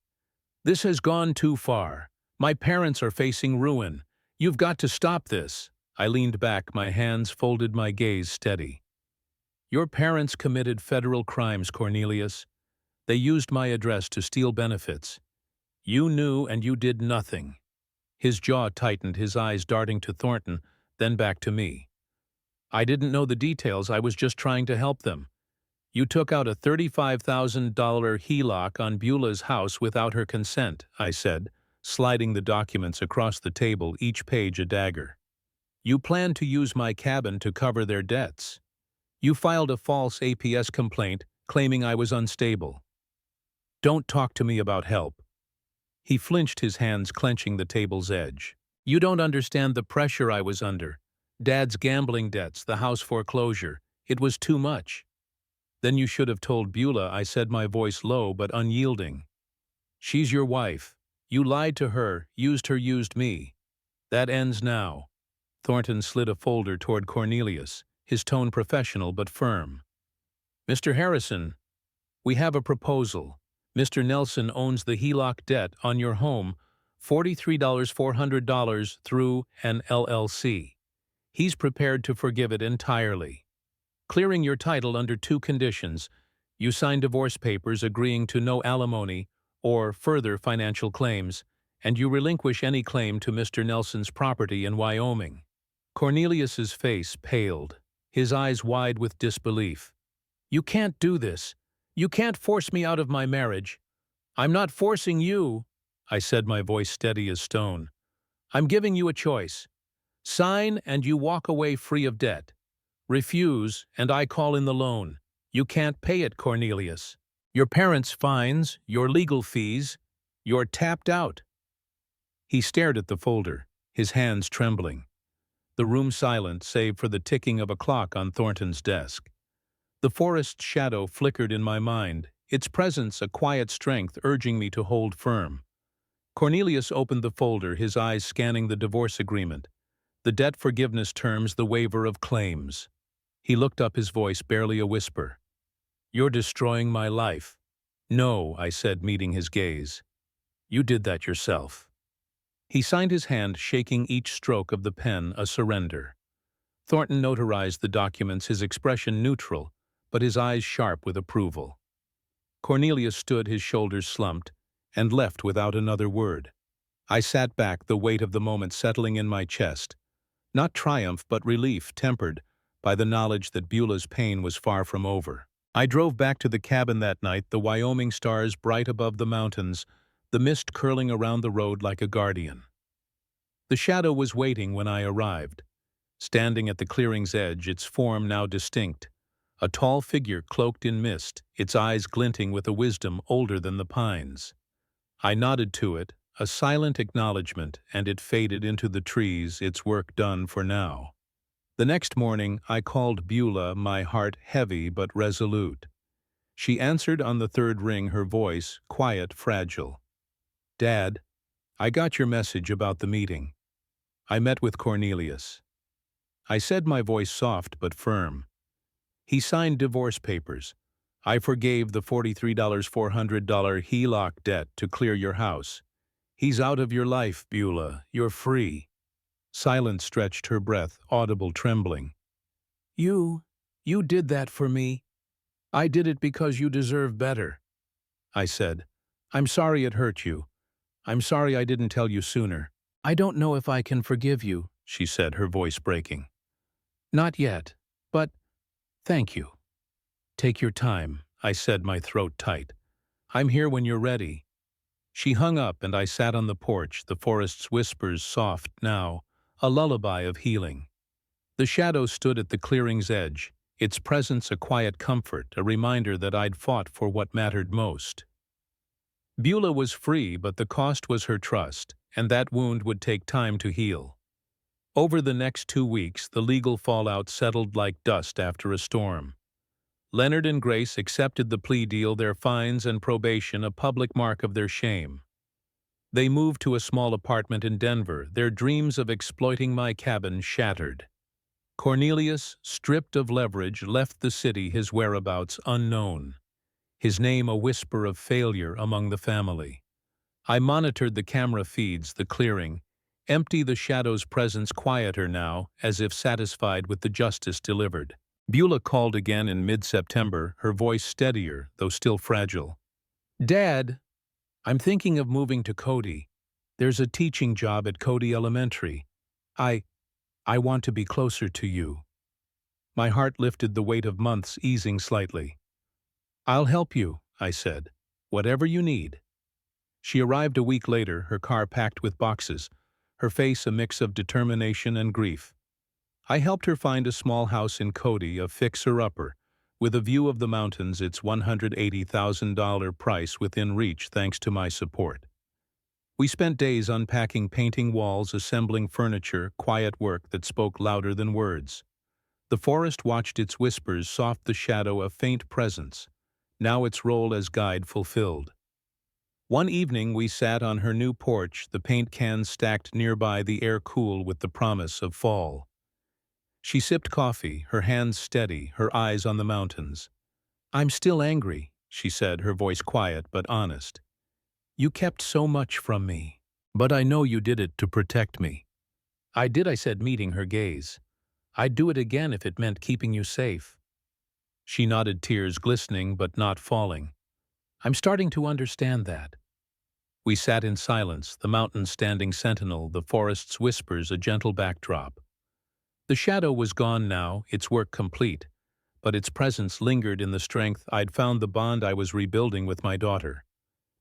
"This has gone too far. My parents are facing ruin. You've got to stop this." I leaned back, my hands folded, my gaze steady. "Your parents committed federal crimes, Cornelius. They used my address to steal benefits. You knew and you did nothing." His jaw tightened, his eyes darting to Thornton, then back to me. "I didn't know the details, I was just trying to help them. You took out a $35,000 HELOC on Beulah's house without her consent," I said, sliding the documents across the table, each page a dagger. "You planned to use my cabin to cover their debts. You filed a false APS complaint claiming I was unstable. Don't talk to me about help." He flinched, his hands clenching the table's edge. "You don't understand the pressure I was under. Dad's gambling debts, the house foreclosure. It was too much." "Then you should have told Beulah," I said, my voice low but unyielding. "She's your wife. You lied to her, used me. That ends now." Thornton slid a folder toward Cornelius, his tone professional but firm. "Mr. Harrison, we have a proposal. Mr. Nelson owns the HELOC debt on your home, $43,400 through an LLC. He's prepared to forgive it entirely. Clearing your title under 2 conditions. You sign divorce papers agreeing to no alimony or further financial claims, and you relinquish any claim to Mr. Nelson's property in Wyoming." Cornelius's face paled, his eyes wide with disbelief. "You can't do this. You can't force me out of my marriage." "I'm not forcing you," I said, my voice steady as stone. "I'm giving you a choice. Sign and you walk away free of debt. Refuse and I call in the loan. You can't pay it, Cornelius. Your parents' fines, your legal fees, you're tapped out." He stared at the folder, his hands trembling. The room silent save for the ticking of a clock on Thornton's desk. The forest's shadow flickered in my mind, its presence a quiet strength urging me to hold firm. Cornelius opened the folder, his eyes scanning the divorce agreement, the debt forgiveness terms, the waiver of claims. He looked up, his voice barely a whisper. "You're destroying my life." "No," I said, meeting his gaze. "You did that yourself." He signed, his hand shaking each stroke of the pen a surrender. Thornton notarized the documents, his expression neutral, but his eyes sharp with approval. Cornelius stood, his shoulders slumped, and left without another word. I sat back, the weight of the moment settling in my chest. Not triumph, but relief, tempered by the knowledge that Beulah's pain was far from over. I drove back to the cabin that night, the Wyoming stars bright above the mountains, the mist curling around the road like a guardian. The shadow was waiting when I arrived. Standing at the clearing's edge, its form now distinct, a tall figure cloaked in mist, its eyes glinting with a wisdom older than the pines. I nodded to it, a silent acknowledgement, and it faded into the trees, its work done for now. The next morning, I called Beulah, my heart heavy but resolute. She answered on the 3rd ring, her voice quiet, fragile. "Dad, I got your message about the meeting. I met with Cornelius." I said, my voice soft but firm. "He signed divorce papers. I forgave the $43,400 HELOC debt to clear your house. He's out of your life, Beulah. You're free." Silence stretched, her breath audible, trembling. You did that for me. I did it because you deserve better." I said, "I'm sorry it hurt you. I'm sorry I didn't tell you sooner." "I don't know if I can forgive you," she said, her voice breaking. "Not yet, but thank you." "Take your time," I said, my throat tight. "I'm here when you're ready." She hung up and I sat on the porch, the forest's whispers soft now, a lullaby of healing. The shadow stood at the clearing's edge, its presence a quiet comfort, a reminder that I'd fought for what mattered most. Beulah was free, but the cost was her trust, and that wound would take time to heal. Over the next 2 weeks, the legal fallout settled like dust after a storm. Leonard and Grace accepted the plea deal, their fines and probation a public mark of their shame. They moved to a small apartment in Denver, their dreams of exploiting my cabin shattered. Cornelius, stripped of leverage, left the city, his whereabouts unknown, his name a whisper of failure among the family. I monitored the camera feeds, the clearing, empty, the shadow's presence quieter now, as if satisfied with the justice delivered. Beulah called again in mid-September, her voice steadier, though still fragile. "Dad, I'm thinking of moving to Cody. There's a teaching job at Cody Elementary. I want to be closer to you." My heart lifted, the weight of months easing slightly. "I'll help you," I said. "Whatever you need." She arrived a week later, her car packed with boxes, her face a mix of determination and grief. I helped her find a small house in Cody, a fixer-upper, with a view of the mountains, its $180,000 price within reach thanks to my support. We spent days unpacking, painting walls, assembling furniture, quiet work that spoke louder than words. The forest watched, its whispers soft, the shadow a faint presence, now its role as guide fulfilled. One evening we sat on her new porch, the paint cans stacked nearby, the air cool with the promise of fall. She sipped coffee, her hands steady, her eyes on the mountains. "I'm still angry," she said, her voice quiet but honest. "You kept so much from me. But I know you did it to protect me." "I did," I said, meeting her gaze. "I'd do it again if it meant keeping you safe." She nodded, tears glistening but not falling. "I'm starting to understand that." We sat in silence, the mountains standing sentinel, the forest's whispers a gentle backdrop. The shadow was gone now, its work complete, but its presence lingered in the strength I'd found, the bond I was rebuilding with my daughter.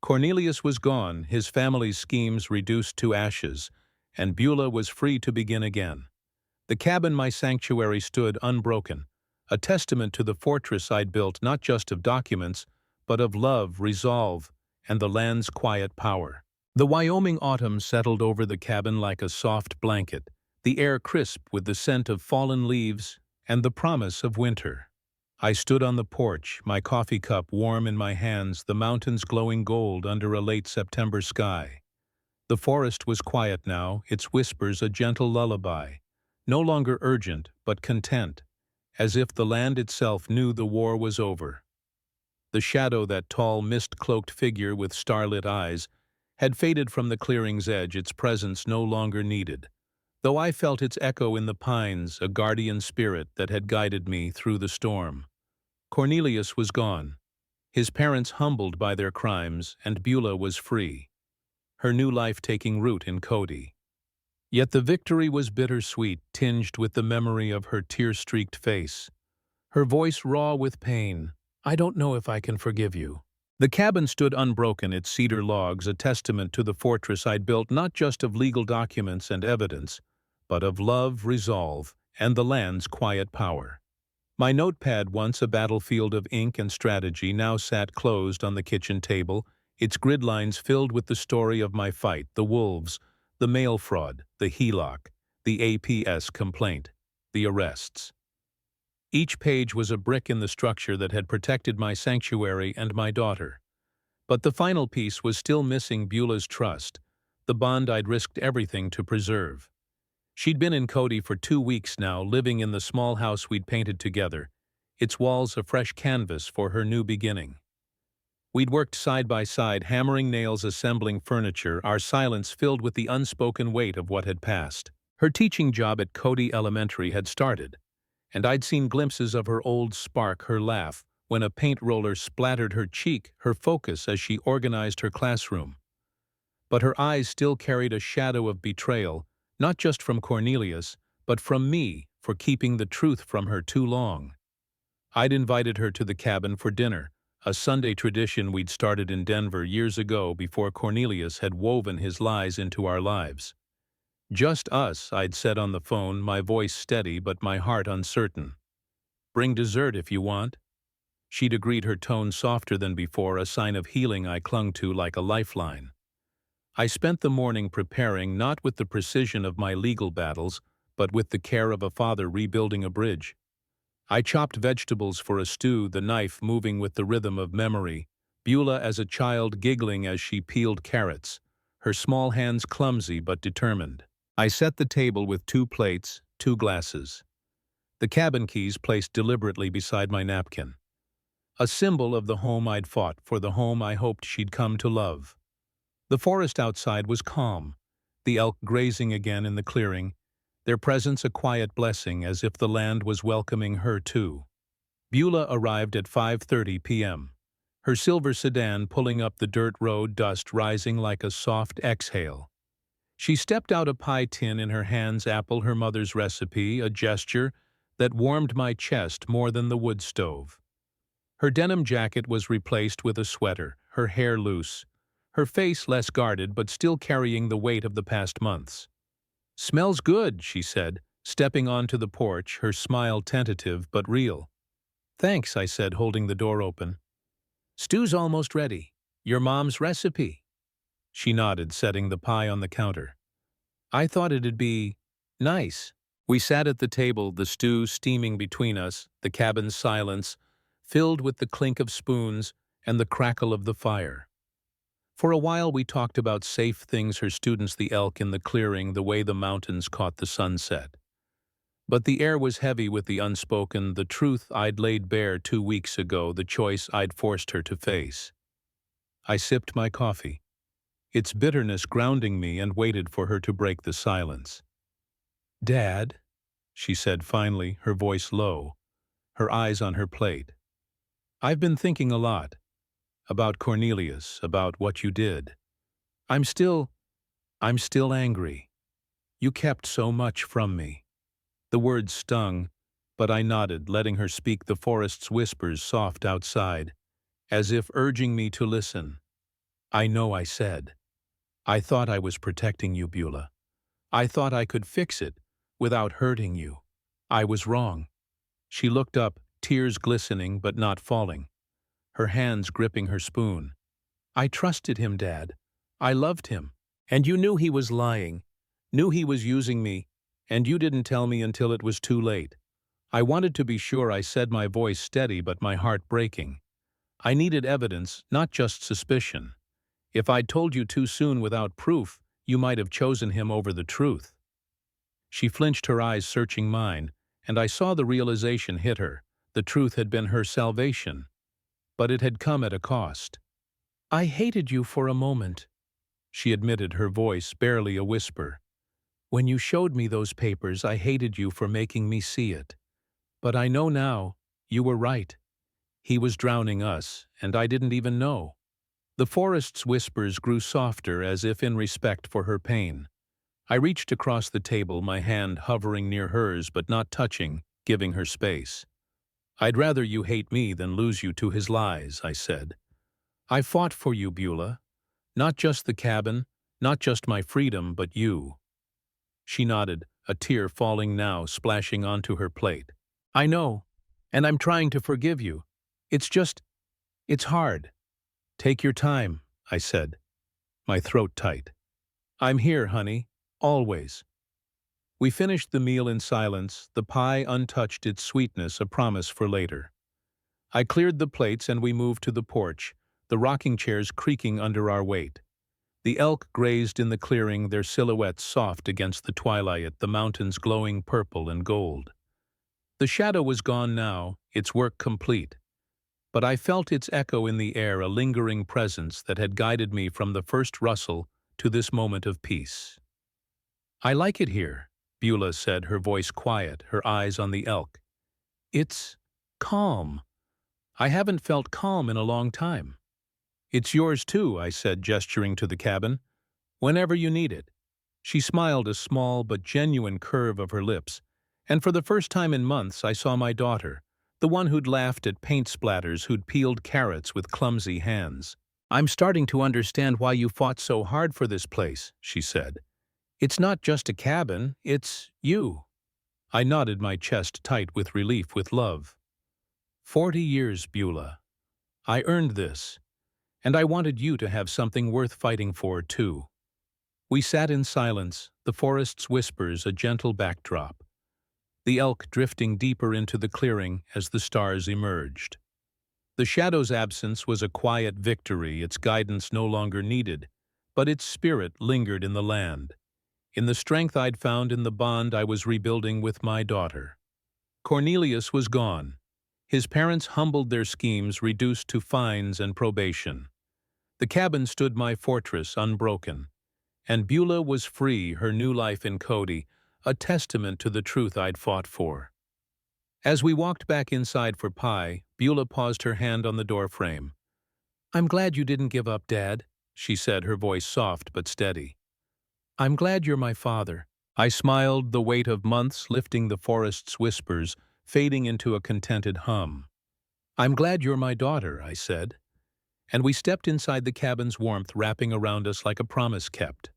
Cornelius was gone, his family's schemes reduced to ashes, and Beulah was free to begin again. The cabin, my sanctuary, stood unbroken, a testament to the fortress I'd built, not just of documents, but of love, resolve, and the land's quiet power. The Wyoming autumn settled over the cabin like a soft blanket, the air crisp with the scent of fallen leaves and the promise of winter. I stood on the porch, my coffee cup warm in my hands, the mountains glowing gold under a late September sky. The forest was quiet now, its whispers a gentle lullaby, no longer urgent but content, as if the land itself knew the war was over. The shadow, that tall, mist-cloaked figure with starlit eyes, had faded from the clearing's edge, its presence no longer needed, though I felt its echo in the pines, a guardian spirit that had guided me through the storm. Cornelius was gone, his parents humbled by their crimes, and Beulah was free, her new life taking root in Cody. Yet the victory was bittersweet, tinged with the memory of her tear-streaked face, her voice raw with pain. "I don't know if I can forgive you." The cabin stood unbroken, its cedar logs a testament to the fortress I'd built, not just of legal documents and evidence, but of love, resolve, and the land's quiet power. My notepad, once a battlefield of ink and strategy, now sat closed on the kitchen table, its grid lines filled with the story of my fight, the wolves, the mail fraud, the HELOC, the APS complaint, the arrests. Each page was a brick in the structure that had protected my sanctuary and my daughter. But the final piece was still missing: Beulah's trust, the bond I'd risked everything to preserve. She'd been in Cody for 2 weeks now, living in the small house we'd painted together, its walls a fresh canvas for her new beginning. We'd worked side by side, hammering nails, assembling furniture, our silence filled with the unspoken weight of what had passed. Her teaching job at Cody Elementary had started, and I'd seen glimpses of her old spark, her laugh when a paint roller splattered her cheek, her focus as she organized her classroom. But her eyes still carried a shadow of betrayal, not just from Cornelius, but from me for keeping the truth from her too long. I'd invited her to the cabin for dinner, a Sunday tradition we'd started in Denver years ago before Cornelius had woven his lies into our lives. "Just us," I'd said on the phone, my voice steady but my heart uncertain. "Bring dessert if you want." She'd agreed, her tone softer than before, a sign of healing I clung to like a lifeline. I spent the morning preparing, not with the precision of my legal battles, but with the care of a father rebuilding a bridge. I chopped vegetables for a stew, the knife moving with the rhythm of memory, Beulah as a child giggling as she peeled carrots, her small hands clumsy but determined. I set the table with 2 plates, 2 glasses. The cabin keys placed deliberately beside my napkin. A symbol of the home I'd fought for, the home I hoped she'd come to love. The forest outside was calm, the elk grazing again in the clearing, their presence a quiet blessing, as if the land was welcoming her too. Beulah arrived at 5:30 p.m., her silver sedan pulling up the dirt road, dust rising like a soft exhale. She stepped out, a pie tin in her hands, apple her mother's recipe, a gesture that warmed my chest more than the wood stove. Her denim jacket was replaced with a sweater, her hair loose, her face less guarded but still carrying the weight of the past months. "Smells good," she said, stepping onto the porch, her smile tentative but real. "Thanks," I said, holding the door open. "Stew's almost ready. Your mom's recipe." She nodded, setting the pie on the counter. "I thought it'd be nice." We sat at the table, the stew steaming between us, the cabin's silence filled with the clink of spoons and the crackle of the fire. For a while we talked about safe things, her students, the elk in the clearing, the way the mountains caught the sunset. But the air was heavy with the unspoken, the truth I'd laid bare 2 weeks ago, the choice I'd forced her to face. I sipped my coffee, its bitterness grounding me, and waited for her to break the silence. "Dad," she said finally, her voice low, her eyes on her plate. "I've been thinking a lot. About Cornelius, about what you did. I'm still angry. You kept so much from me." The words stung, but I nodded, letting her speak, the forest's whispers soft outside, as if urging me to listen. "I know," I said. "I thought I was protecting you, Beulah. I thought I could fix it without hurting you. I was wrong." She looked up, tears glistening but not falling, her hands gripping her spoon. "I trusted him, Dad. I loved him. And you knew he was lying, knew he was using me, and you didn't tell me until it was too late. I wanted to be sure," I said, my voice steady but my heart breaking. "I needed evidence, not just suspicion. If I'd told you too soon without proof, you might have chosen him over the truth." She flinched, her eyes searching mine, and I saw the realization hit her. The truth had been her salvation, but it had come at a cost. "I hated you for a moment," she admitted, her voice barely a whisper. "When you showed me those papers, I hated you for making me see it. But I know now, you were right. He was drowning us, and I didn't even know." The forest's whispers grew softer, as if in respect for her pain. I reached across the table, my hand hovering near hers but not touching, giving her space. "I'd rather you hate me than lose you to his lies," I said. "I fought for you, Beulah. Not just the cabin, not just my freedom, but you." She nodded, a tear falling now, splashing onto her plate. "I know, and I'm trying to forgive you. It's hard." "Take your time," I said, my throat tight. "I'm here, honey, always." We finished the meal in silence, the pie untouched, its sweetness a promise for later. I cleared the plates and we moved to the porch, the rocking chairs creaking under our weight. The elk grazed in the clearing, their silhouettes soft against the twilight, the mountains glowing purple and gold. The shadow was gone now, its work complete. But I felt its echo in the air, a lingering presence that had guided me from the first rustle to this moment of peace. "I like it here," Beulah said, her voice quiet, her eyes on the elk. "It's calm. I haven't felt calm in a long time." "It's yours too," I said, gesturing to the cabin. "Whenever you need it." She smiled, a small but genuine curve of her lips, and for the first time in months I saw my daughter, The one who'd laughed at paint splatters, who'd peeled carrots with clumsy hands. "I'm starting to understand why you fought so hard for this place," she said. "It's not just a cabin, it's you." I nodded, my chest tight with relief, with love. 40 years, Beulah. I earned this. And I wanted you to have something worth fighting for, too. We sat in silence, the forest's whispers a gentle backdrop, the elk drifting deeper into the clearing as the stars emerged. The shadow's absence was a quiet victory, its guidance no longer needed, but its spirit lingered in the land, in the strength I'd found in the bond I was rebuilding with my daughter. Cornelius was gone. His parents humbled, their schemes reduced to fines and probation. The cabin stood my fortress unbroken, and Beulah was free, her new life in Cody, a testament to the truth I'd fought for. As we walked back inside for pie, Beulah paused, her hand on the doorframe. "I'm glad you didn't give up, Dad," she said, her voice soft but steady. "I'm glad you're my father." I smiled, the weight of months lifting the forest's whispers, fading into a contented hum. "I'm glad you're my daughter," I said. And we stepped inside, the cabin's warmth wrapping around us like a promise kept.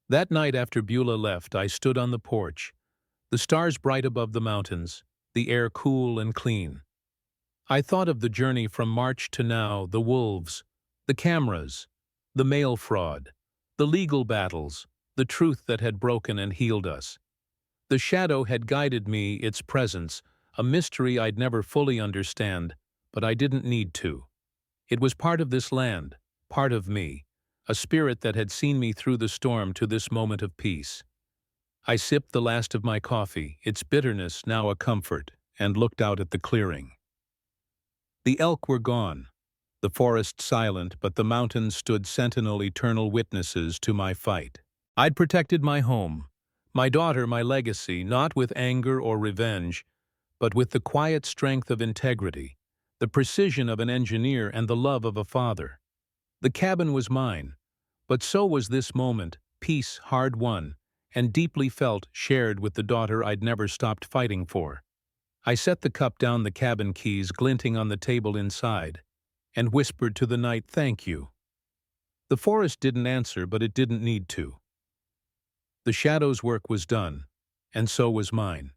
That night after Beulah left, I stood on the porch, the stars bright above the mountains, the air cool and clean. I thought of the journey from March to now, the wolves, the cameras, the mail fraud, the legal battles, the truth that had broken and healed us. The shadow had guided me, its presence, a mystery I'd never fully understand, but I didn't need to. It was part of this land, part of me, a spirit that had seen me through the storm to this moment of peace. I sipped the last of my coffee, its bitterness now a comfort, and looked out at the clearing. The elk were gone, the forest silent, but the mountains stood sentinel, eternal witnesses to my fight. I'd protected my home, my daughter, my legacy, not with anger or revenge, but with the quiet strength of integrity, the precision of an engineer, and the love of a father. The cabin was mine, but so was this moment, peace hard won, and deeply felt, shared with the daughter I'd never stopped fighting for. I set the cup down, the cabin keys glinting on the table inside, and whispered to the night, "Thank you." The forest didn't answer, but it didn't need to. The shadow's work was done, and so was mine.